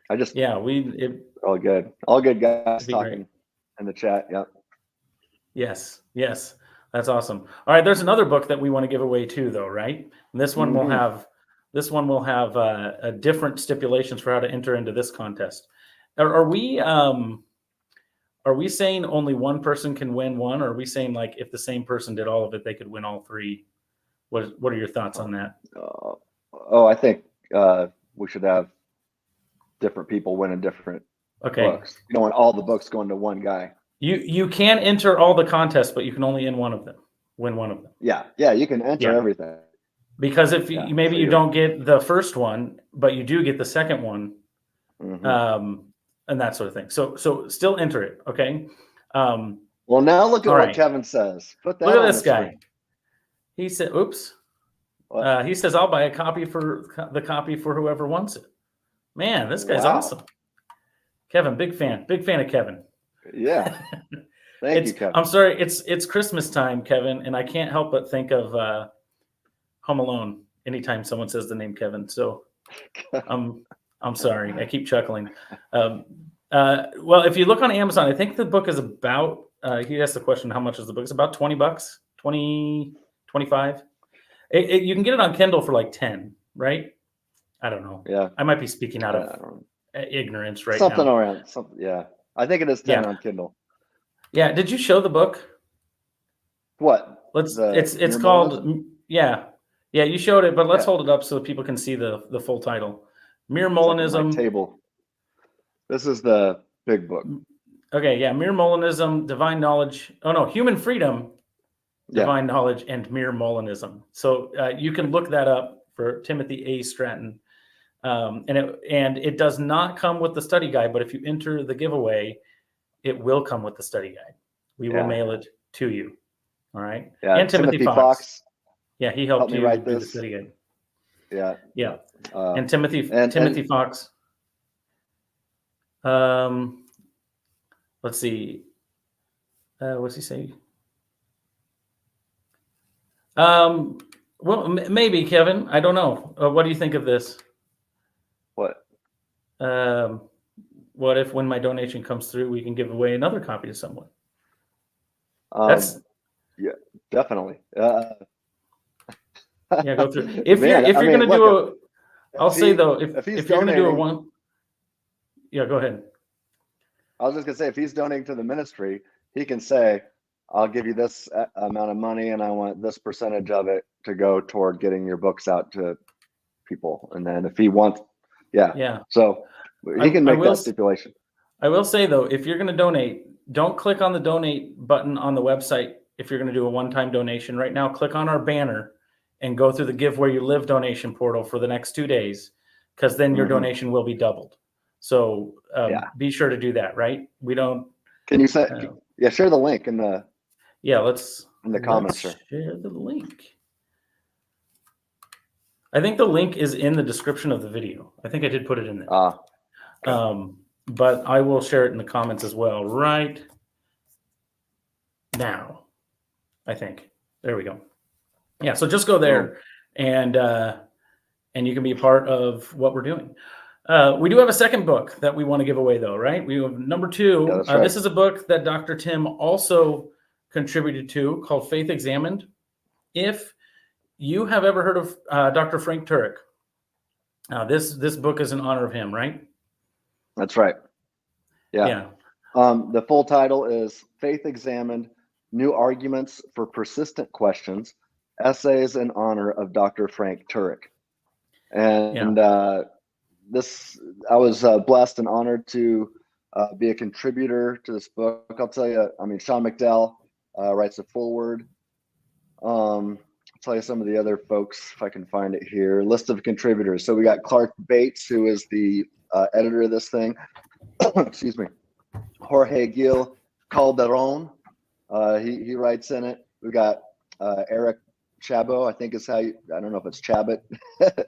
B: all good guys talking in the chat. Yeah.
A: Yes. That's awesome. All right, there's another book that we want to give away too, though, right? And this one will have different stipulations for how to enter into this contest. Are we saying only one person can win one, or are we saying like if the same person did all of it, they could win all 3? What are your thoughts on that?
B: I think we should have different people winning different books. You don't want all the books going to one guy.
A: You can enter all the contests, but you can only win one of them.
B: Yeah, you can enter everything.
A: because if
B: Yeah.
A: maybe
B: So
A: you don't get the first one, but you do get the second one,
B: mhm.
A: and that sort of thing. So still enter it, okay?
B: Well, now look at
A: All
B: what
A: right.
B: Kevin says. Put
A: Look
B: that
A: at
B: on
A: this
B: the
A: guy.
B: screen.
A: He said, "Oops."
B: What?
A: He says, "I'll buy a copy for whoever wants it." Man, this guy's
B: Wow.
A: awesome. Kevin, big fan of Kevin.
B: Yeah. Thank you,
A: I'm
B: Kevin.
A: sorry, it's Christmas time, Kevin, and I can't help but think of Home Alone anytime someone says the name Kevin. So I'm sorry, I keep chuckling. Well, if you look on Amazon, I think the book is about. He asked the question, "How much is the book?" It's about $20, 20, 25. You can get it on Kindle for like 10, right? I don't know.
B: Yeah.
A: I might be speaking out
B: I
A: of
B: don't know.
A: ignorance right
B: Something
A: now.
B: around something. Yeah. I think it is 10
A: Yeah,
B: on Kindle.
A: yeah. Did you show the book?
B: What?
A: It's
B: Mere
A: called
B: Molinism?
A: yeah. You showed it, but let's
B: Yeah.
A: hold it up so people can see the full title. Mere
B: It's like on my
A: Molinism.
B: table. This is the big book.
A: Okay, yeah, Mere Molinism, divine knowledge. Oh no, human freedom,
B: Yeah.
A: divine knowledge, and mere Molinism. So you can look that up for Timothy A. Stratton. And it does not come with the study guide, but if you enter the giveaway, it will come with the study guide. We will
B: Yeah.
A: mail it to you. All right.
B: Yeah.
A: And Timothy Fox. Yeah, he helped
B: helped me
A: you
B: write
A: do the
B: this.
A: study guide.
B: Yeah.
A: Yeah.
B: Uh,
A: And Timothy
B: and
A: Fox. Let's see. What's he say? Well, maybe Kevin. I don't know. What do you think of this?
B: what?
A: Um, what if when my donation comes through, we can give away another copy to someone? That's
B: Yeah, definitely.
A: yeah. Go through. If
B: Man,
A: you're
B: I mean,
A: gonna
B: look,
A: do a, I'll
B: if
A: say
B: he
A: though,
B: if he's
A: if you're gonna do a
B: donating,
A: one, yeah. Go ahead.
B: I was just gonna say, if he's donating to the ministry, he can say, "I'll give you this amount of money, and I want this percentage of it to go toward getting your books out to people." And then if he wants, yeah,
A: Yeah.
B: so he can
A: I
B: make
A: will.
B: that stipulation.
A: I will say though, if you're gonna donate, don't click on the donate button on the website. If you're gonna do a one-time donation right now, click on our banner and go through the Give Where You Live donation portal for the next 2 days, because then your
B: Hmm.
A: donation will be doubled. So
B: Yeah.
A: be sure to do that. Right? We don't.
B: Can you say?
A: Uh,
B: Yeah, share the link in
A: yeah. Let's
B: the comments, sure.
A: share the link. I think the link is in the description of the video. I think I did put it in there.
B: Okay.
A: But I will share it in the comments as well right now. I think. There we go. Yeah, so just go there and you can be a part of what we're doing. We do have a second book that we want to give away though, right? We have number 2.
B: Yeah, that's right.
A: This is a book that Dr. Tim also contributed to called Faith Examined. If you have ever heard of Dr. Frank Turek, this book is in honor of him, right?
B: That's right. Yeah.
A: Yeah.
B: The full title is Faith Examined, New Arguments for Persistent Questions, Essays in Honor of Dr. Frank Turek. And this, I was blessed and honored to be a contributor to this book. I'll tell you, I mean, Sean McDowell writes a foreword. I'll tell you some of the other folks, if I can find it here. List of contributors. So we got Clark Bates, who is the editor of this thing. Excuse me. Jorge Gil Calderon, he writes in it. We got Eric Chabot, I think is how you, I don't know if it's Chabot.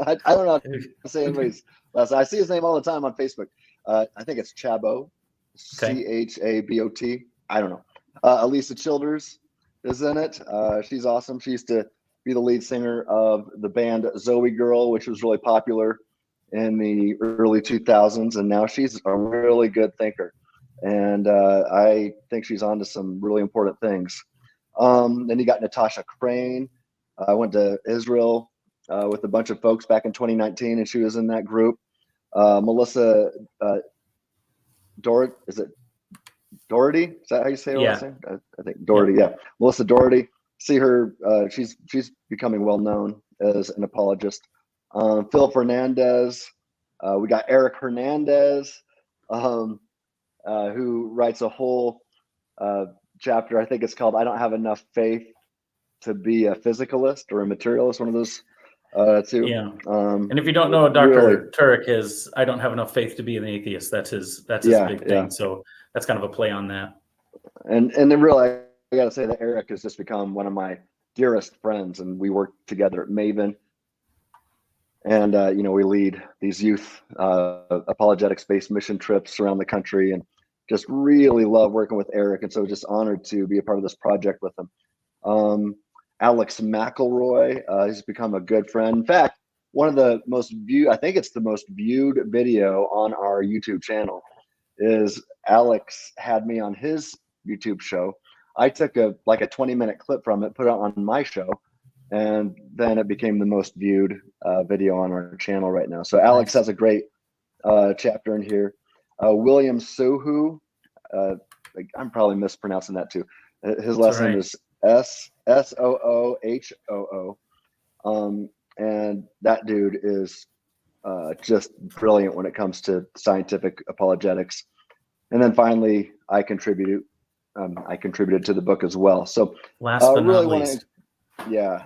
B: I don't know how to say anybody's last. I see his name all the time on Facebook. I think it's Chabot, Chabot. I don't know. Elisa Childers is in it. She's awesome. She used to be the lead singer of the band Zoe Girl, which was really popular in the early 2000s, and now she's a really good thinker. And I think she's on to some really important things. Then you got Natasha Crane. I went to Israel with a bunch of folks back in 2019, and she was in that group. Melissa is it Doherty? Is that how you say her last name? I think Doherty. Yeah. Melissa Doherty. See her. She's becoming well known as an apologist. Phil Fernandez. We got Eric Hernandez. Who writes a whole chapter. I think it's called "I Don't Have Enough Faith to Be a Physicalist" or a Materialist. One of those Too.
A: Yeah. And if you don't know,
B: really,
A: Dr. Turek is, I don't have enough faith to be an atheist. That's his
B: yeah,
A: big
B: yeah.
A: thing. So that's kind of a play on that.
B: And then really, I got to say that Eric has just become one of my dearest friends, and we work together at Maven. And, we lead these youth apologetics-based mission trips around the country, and just really love working with Eric. And so just honored to be a part of this project with him. Alex McElroy, he's become a good friend. In fact, one of the most viewed, I think it's the most viewed video on our YouTube channel, is Alex had me on his YouTube show. I took a 20-minute clip from it, put it on my show, and then it became the most viewed video on our channel right now. So Alex has a great chapter in here. William Sohu, I'm probably mispronouncing that too. His last name is Soohoo. And that dude is just brilliant when it comes to scientific apologetics. And then finally, I contributed to the book as well. So
A: last but
B: really
A: not least.
B: Yeah.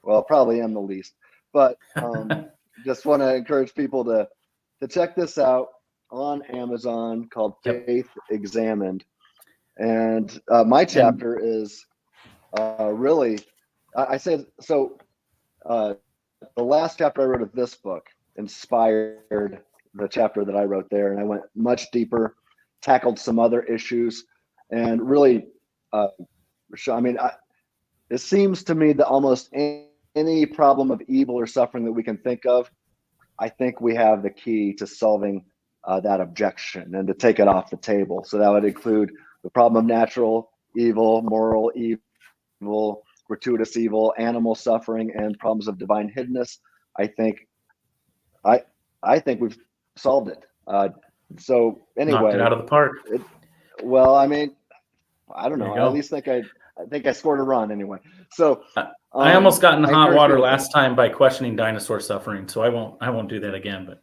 B: Well, probably am the least, but just want to encourage people to check this out on Amazon, called Faith Examined. And my chapter is really, I said, so the last chapter I wrote of this book inspired the chapter that I wrote there. And I went much deeper, tackled some other issues, and really, it seems to me that almost any problem of evil or suffering that we can think of, I think we have the key to solving that objection and to take it off the table. So that would include the problem of natural evil, moral evil, gratuitous evil, animal suffering, and problems of divine hiddenness. I think we've solved it. So anyway,
A: knocked it out of the park.
B: I don't know. I at least think I scored a run anyway. So
A: I almost got in hot water last time by questioning dinosaur suffering, so I won't do that again. But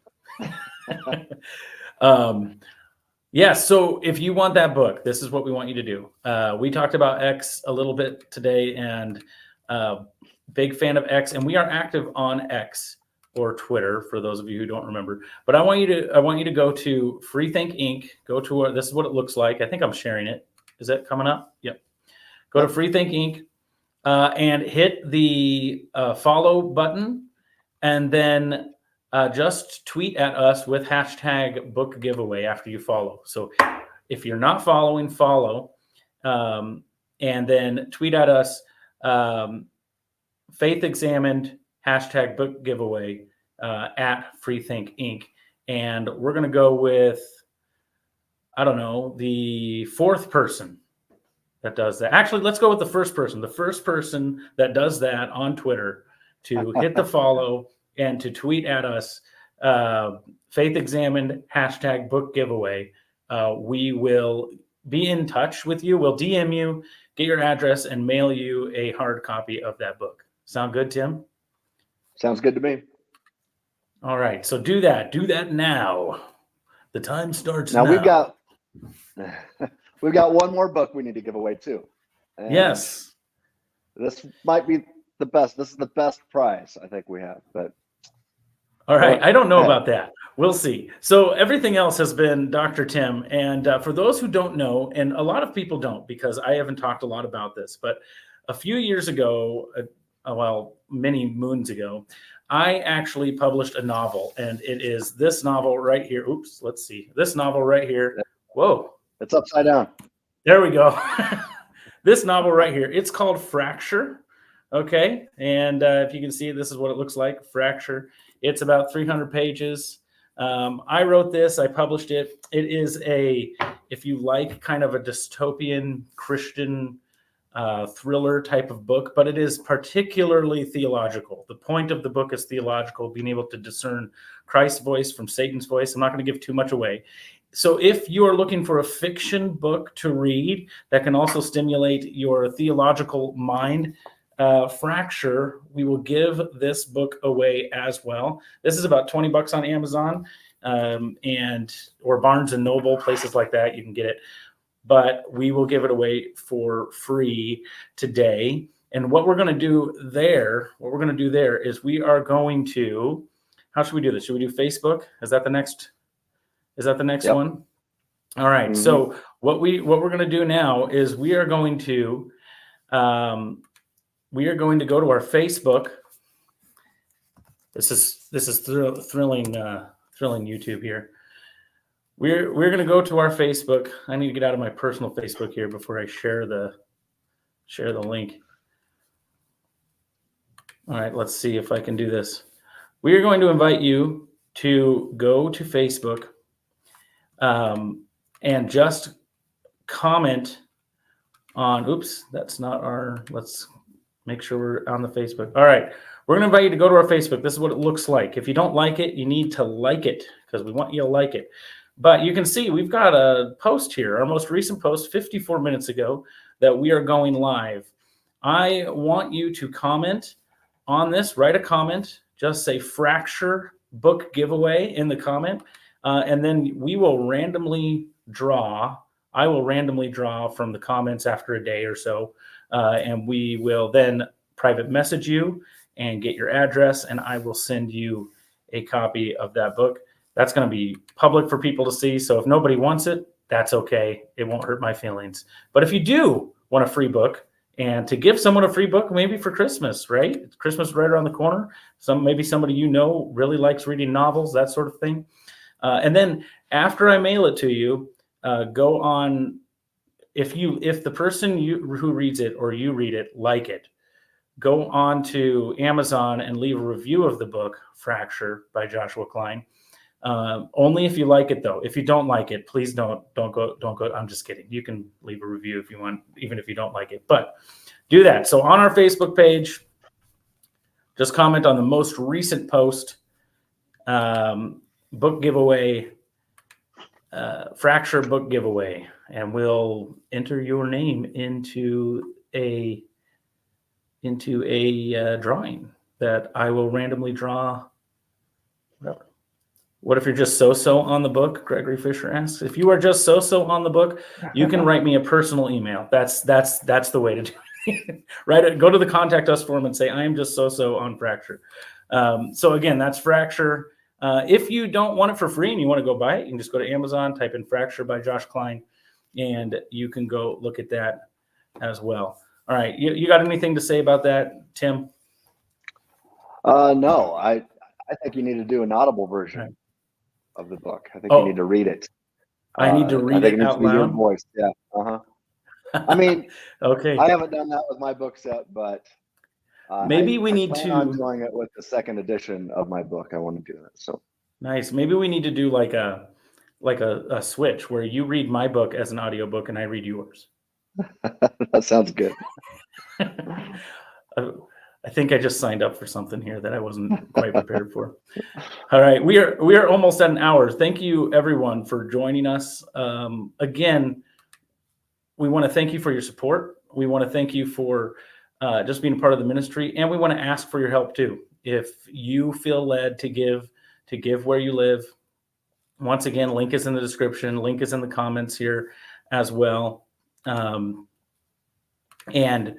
A: yeah. So if you want that book, this is what we want you to do. We talked about X a little bit today, and big fan of X, and we are active on X or Twitter for those of you who don't remember. But I want you to go to FreeThink Inc. Go to this is what it looks like. I think I'm sharing it. Is that coming up? Yep. Go to FreeThink Inc. And hit the follow button, and then just tweet at us with hashtag book giveaway after you follow. So if you're not following, follow, and then tweet at us Faith Examined hashtag book giveaway at FreeThink Inc. And we're going to go with, I don't know, the fourth person that does that. Actually, let's go with the first person. The first person that does that on Twitter to hit the follow and to tweet at us, Faith Examined hashtag book giveaway. We will be in touch with you. We'll DM you, get your address, and mail you a hard copy of that book. Sound good, Tim?
B: Sounds good to me.
A: All right. So do that. Do that now. The time starts
B: now.
A: Now.
B: We've got one more book we need to give away too. And
A: yes.
B: This might be the best. This is the best prize I think we have. But
A: all right. I don't know about that. We'll see. So everything else has been Dr. Tim. And for those who don't know, and a lot of people don't, because I haven't talked a lot about this, but a few years ago, many moons ago, I actually published a novel, and it is this novel right here. Oops, let's see. This novel right here. Whoa.
B: It's upside down.
A: There we go. This novel right here. It's called Fracture. Okay. And if you can see, this is what it looks like. Fracture. It's about 300 pages. I wrote this. I published it. It is if you like, kind of a dystopian Christian thriller type of book, but it is particularly theological. The point of the book is theological, being able to discern Christ's voice from Satan's voice. I'm not going to give too much away. So if you are looking for a fiction book to read that can also stimulate your theological mind, Fracture, we will give this book away as well. This is about $20 on Amazon or Barnes and Noble, places like that. You can get it. But we will give it away for free today. And what we're going to do there, is we are going to, how should we do this? Should we do Facebook? Is that the next
B: Yep.
A: one? All right.
B: Mhm.
A: So what we're going to do now is we are going to go to our Facebook. This is thrilling YouTube here. We're going to go to our Facebook. I need to get out of my personal Facebook here before I share the link. All right, let's see if I can do this. We are going to invite you to go to Facebook and just comment on, oops, that's not our, let's make sure we're on the Facebook. All right, we're going to invite you to go to our Facebook. This is what it looks like. If you don't like it, you need to like it because we want you to like it. But you can see we've got a post here, our most recent post 54 minutes ago, that we are going live. I want you to comment on this, write a comment, just say Fracture book giveaway in the comment, and then we will randomly draw. I will randomly draw from the comments after a day or so, and we will then private message you and get your address, and I will send you a copy of that book. That's going to be public for people to see, so if nobody wants it, that's okay. It won't hurt my feelings. But if you do want a free book, and to give someone a free book, maybe for Christmas, right? It's Christmas right around the corner. Maybe somebody you know really likes reading novels, that sort of thing. And then after I mail it to you, go on. If the person who reads it or you read it like it, go on to Amazon and leave a review of the book Fracture by Joshua Klein. Only if you like it, though. If you don't like it, please don't go. I'm just kidding. You can leave a review if you want, even if you don't like it. But do that. So on our Facebook page, just comment on the most recent post, book giveaway, Fracture book giveaway, and we'll enter your name into a drawing that I will randomly draw. Whatever. What if you're just so-so on the book? Gregory Fisher asks. If you are just so-so on the book, you can write me a personal email. That's the way to do it. Right? Go to the contact us form and say, I am just so-so on Fracture. So again, that's Fracture. If you don't want it for free and you want to go buy it, you can just go to Amazon, type in Fracture by Josh Klein, and you can go look at that as well. All right. You got anything to say about that, Tim?
B: No, I think you need to do an audible version of the book. I think you need to read it.
A: I need to read it out loud.
B: Your voice. Yeah. I mean,
A: okay.
B: I haven't done that with my books yet, but
A: maybe we need to.
B: I'm doing it with the second edition of my book. I want to do that. So
A: nice. Maybe we need to do like a switch where you read my book as an audiobook and I read yours.
B: That sounds good.
A: I think I just signed up for something here that I wasn't quite prepared for. All right, we are almost at an hour. Thank you, everyone, for joining us. Again, we want to thank you for your support. We want to thank you for just being a part of the ministry, and we want to ask for your help too. If you feel led to give where you live, once again, link is in the description. Link is in the comments here as well, and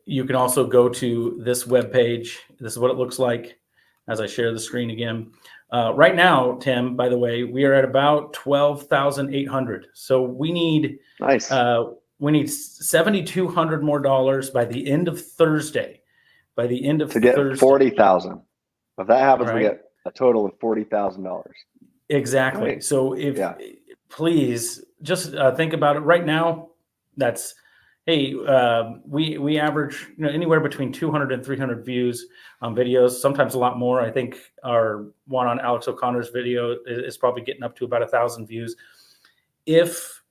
A: you can also go to this webpage. This is what it looks like as I share the screen again. Right now, Tim, by the way, we are at about 12,800. So we need $7,200 more dollars by the end of Thursday. To
B: get 40,000. If that happens, we get a total of $40,000.
A: Exactly.
B: Right.
A: So please just think about it right now. That's, hey, we average anywhere between 200 and 300 views on videos, sometimes a lot more. I think our one on Alex O'Connor's video is probably getting up to about 1,000 views. If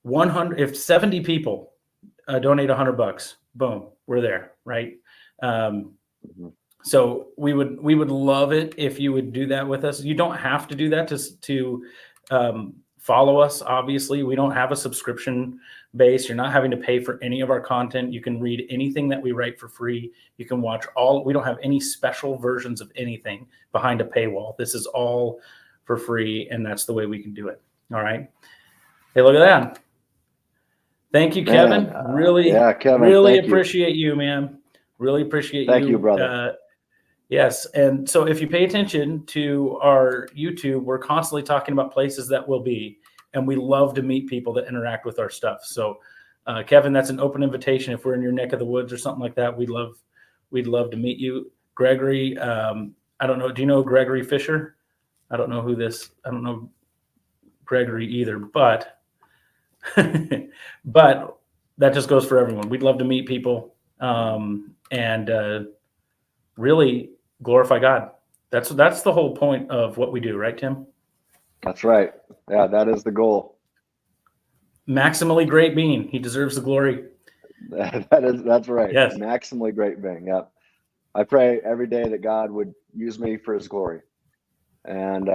A: 70 people donate $100, boom, we're there, right? So we would love it if you would do that with us. You don't have to do that to follow us. Obviously, we don't have a subscription base. You're not having to pay for any of our content. You can read anything that we write for free. You can watch we don't have any special versions of anything behind a paywall. This is all for free, and that's the way we can do it. All right. Hey, look at that. Thank you, Kevin.
B: Kevin,
A: really appreciate you, man. Really appreciate
B: Thank you, brother.
A: Yes. And so if you pay attention to our YouTube, we're constantly talking about places that will be, and we love to meet people that interact with our stuff. So, Kevin, that's an open invitation. If we're in your neck of the woods or something like that, we'd love to meet you. Gregory, I don't know. Do you know Gregory Fisher? I don't know I don't know Gregory either, but, but that just goes for everyone. We'd love to meet people, and really glorify God. That's the whole point of what we do, right, Tim?
B: That's right. Yeah, that is the goal.
A: Maximally great being. He deserves the glory.
B: That's right.
A: Yes.
B: Maximally great being. Yep. I pray every day that God would use me for his glory. And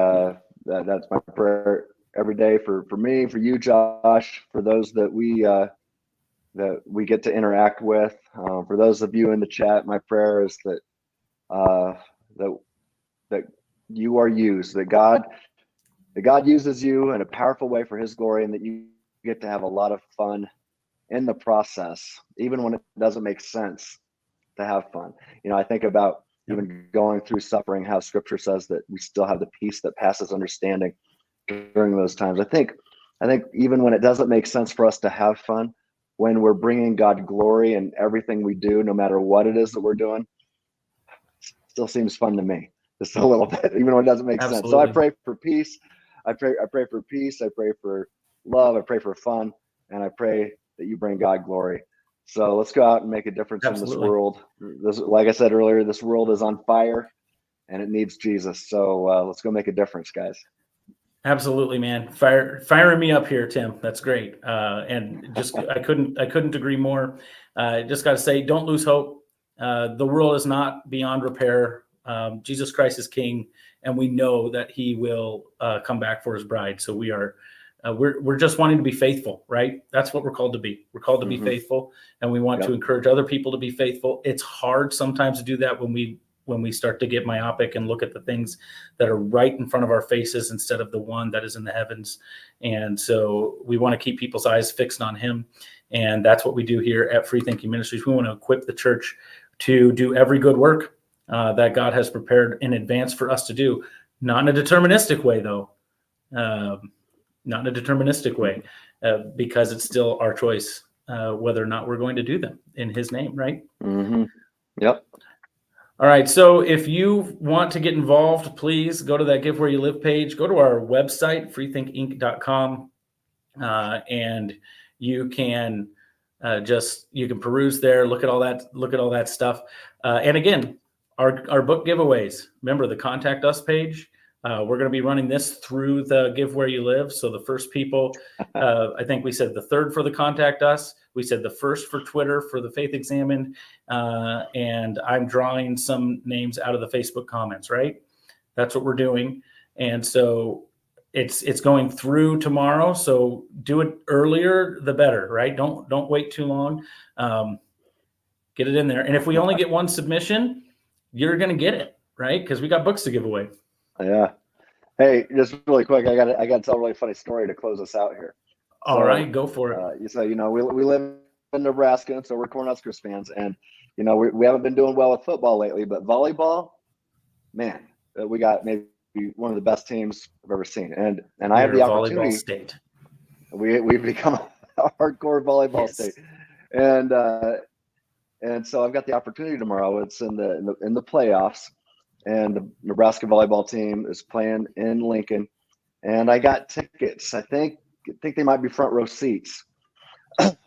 B: that's my prayer every day for me, for you, Josh, for those that we get to interact with. For those of you in the chat, my prayer is that that you are used, that God uses you in a powerful way for his glory, and that you get to have a lot of fun in the process, even when it doesn't make sense to have fun. I think about even going through suffering, how scripture says that we still have the peace that passes understanding during those times. I think even when it doesn't make sense for us to have fun, when we're bringing God glory in everything we do, no matter what it is that we're doing, still seems fun to me, just a little bit, even when it doesn't make sense. So I pray for peace. I pray for peace. I pray for love. I pray for fun, and I pray that you bring God glory. So let's go out and make a difference in this world. Like I said earlier, this world is on fire, and it needs Jesus. So let's go make a difference, guys.
A: Absolutely, man. Firing me up here, Tim. That's great. And just I couldn't agree more. Just got to say, don't lose hope. The world is not beyond repair. Jesus Christ is King, and we know that He will come back for His bride. So we're just wanting to be faithful, right? That's what we're called to be. We're called to be faithful, and we want to encourage other people to be faithful. It's hard sometimes to do that when we start to get myopic and look at the things that are right in front of our faces instead of the one that is in the heavens. And so we want to keep people's eyes fixed on Him. And that's what we do here at FreeThinking Ministries. We want to equip the church to do every good work that God has prepared in advance for us to do. Not in a deterministic way, though. Not in a deterministic way, because it's still our choice whether or not we're going to do them in His name, right?
B: Mm-hmm. Yep.
A: All right. So if you want to get involved, please go to that Give Where You Live page. Go to our website, freethinkinc.com, and you can you can peruse there. Look at all that stuff. And again, our book giveaways. Remember the Contact Us page. We're going to be running this through the Give Where You Live. So the first people, I think we said the third for the Contact Us. We said the first for Twitter for the Faith Examined. And I'm drawing some names out of the Facebook comments, right? That's what we're doing. And so it's going through tomorrow. So do it earlier, the better, right? Don't wait too long. Get it in there. And if we only get one submission, you're going to get it, right? Because we got books to give away.
B: Yeah. Hey, just really quick, I got to tell a really funny story to close us out here.
A: All right, go for it.
B: So, we live in Nebraska, so we're Cornhuskers fans, and we haven't been doing well with football lately, but volleyball, man, we got maybe one of the best teams I've ever seen, and I have the opportunity.
A: Volleyball state.
B: We've become a hardcore volleyball state, and so I've got the opportunity tomorrow. It's in the playoffs. And the Nebraska volleyball team is playing in Lincoln, and I got tickets. I think they might be front row seats,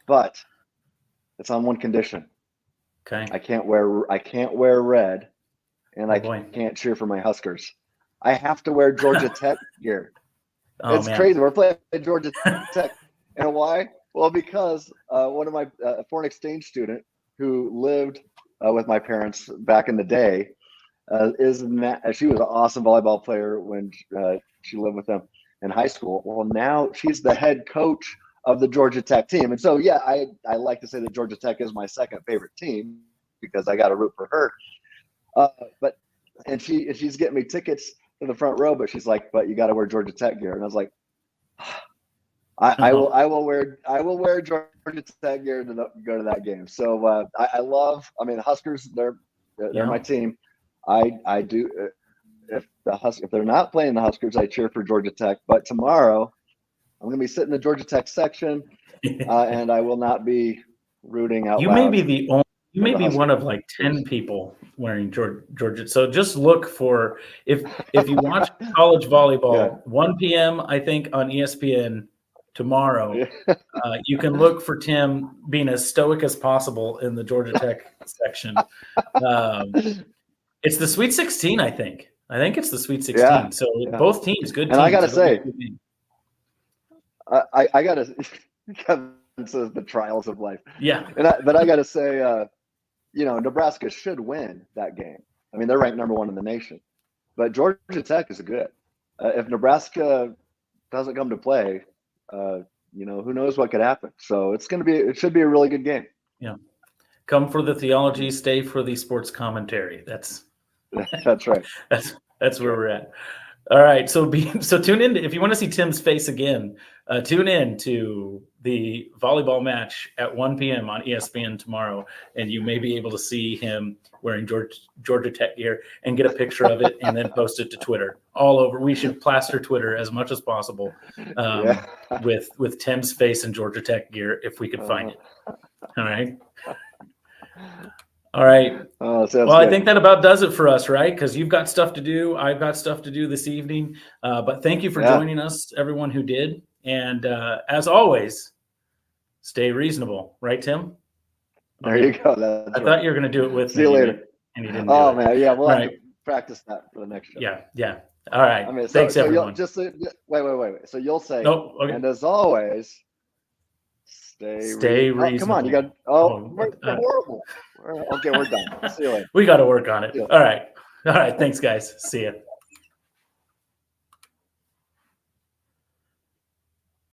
B: but it's on one condition.
A: Okay.
B: I can't wear red, and I can't cheer for my Huskers. I have to wear Georgia Tech gear. It's crazy. We're playing Georgia Tech, and why? Well, because one of my foreign exchange student who lived with my parents back in the day. She was an awesome volleyball player when she lived with them in high school. Well, now she's the head coach of the Georgia Tech team. And so, yeah, I like to say that Georgia Tech is my second favorite team because I got to root for her. And she's getting me tickets to the front row, but she's like, but you got to wear Georgia Tech gear. And I was like, I will wear Georgia Tech gear to go to that game. So I love. I mean, the Huskers. They're my team. I do. If they're not playing the Huskers, I cheer for Georgia Tech. But tomorrow, I'm going to be sitting in the Georgia Tech section, and I will not be rooting out
A: You
B: loud.
A: may be one of like 10 people wearing Georgia. So just look for if you watch college volleyball, 1 p.m. I think on ESPN tomorrow. You can look for Tim being as stoic as possible in the Georgia Tech section. It's the Sweet 16, I think. I think it's the Sweet 16.
B: Yeah,
A: So both teams, good teams.
B: And I gotta say, I gotta. Kevin says the trials of life.
A: Yeah.
B: But I gotta say, Nebraska should win that game. I mean, they're ranked number 1 in the nation. But Georgia Tech is good. If Nebraska doesn't come to play, who knows what could happen. So it should be a really good game.
A: Yeah. Come for the theology, stay for the sports commentary. That's
B: right.
A: That's where we're at. All right. So tune in if you want to see Tim's face again, tune in to the volleyball match at 1 p.m. on ESPN tomorrow, and you may be able to see him wearing Georgia Tech gear and get a picture of it and then post it to Twitter all over. We should plaster Twitter as much as possible with Tim's face in Georgia Tech gear if we could find it. All right. All right.
B: Well,
A: good. I think that about does it for us, right? Because you've got stuff to do. I've got stuff to do this evening. But thank you for joining us, everyone who did. And as always, stay reasonable. Right, Tim?
B: There you go.
A: I thought you were going to do it with me.
B: See you later.
A: And you didn't
B: do it. Man. Yeah, we'll have to practice that for the next show.
A: Yeah. All right. I mean, thanks, everyone.
B: Wait. So you'll say,
A: okay.
B: And as always,
A: stay reasonable.
B: Come on, you got. We're horrible. Okay, we're done. See you later.
A: We got to work on it. All right. Thanks, guys. See you.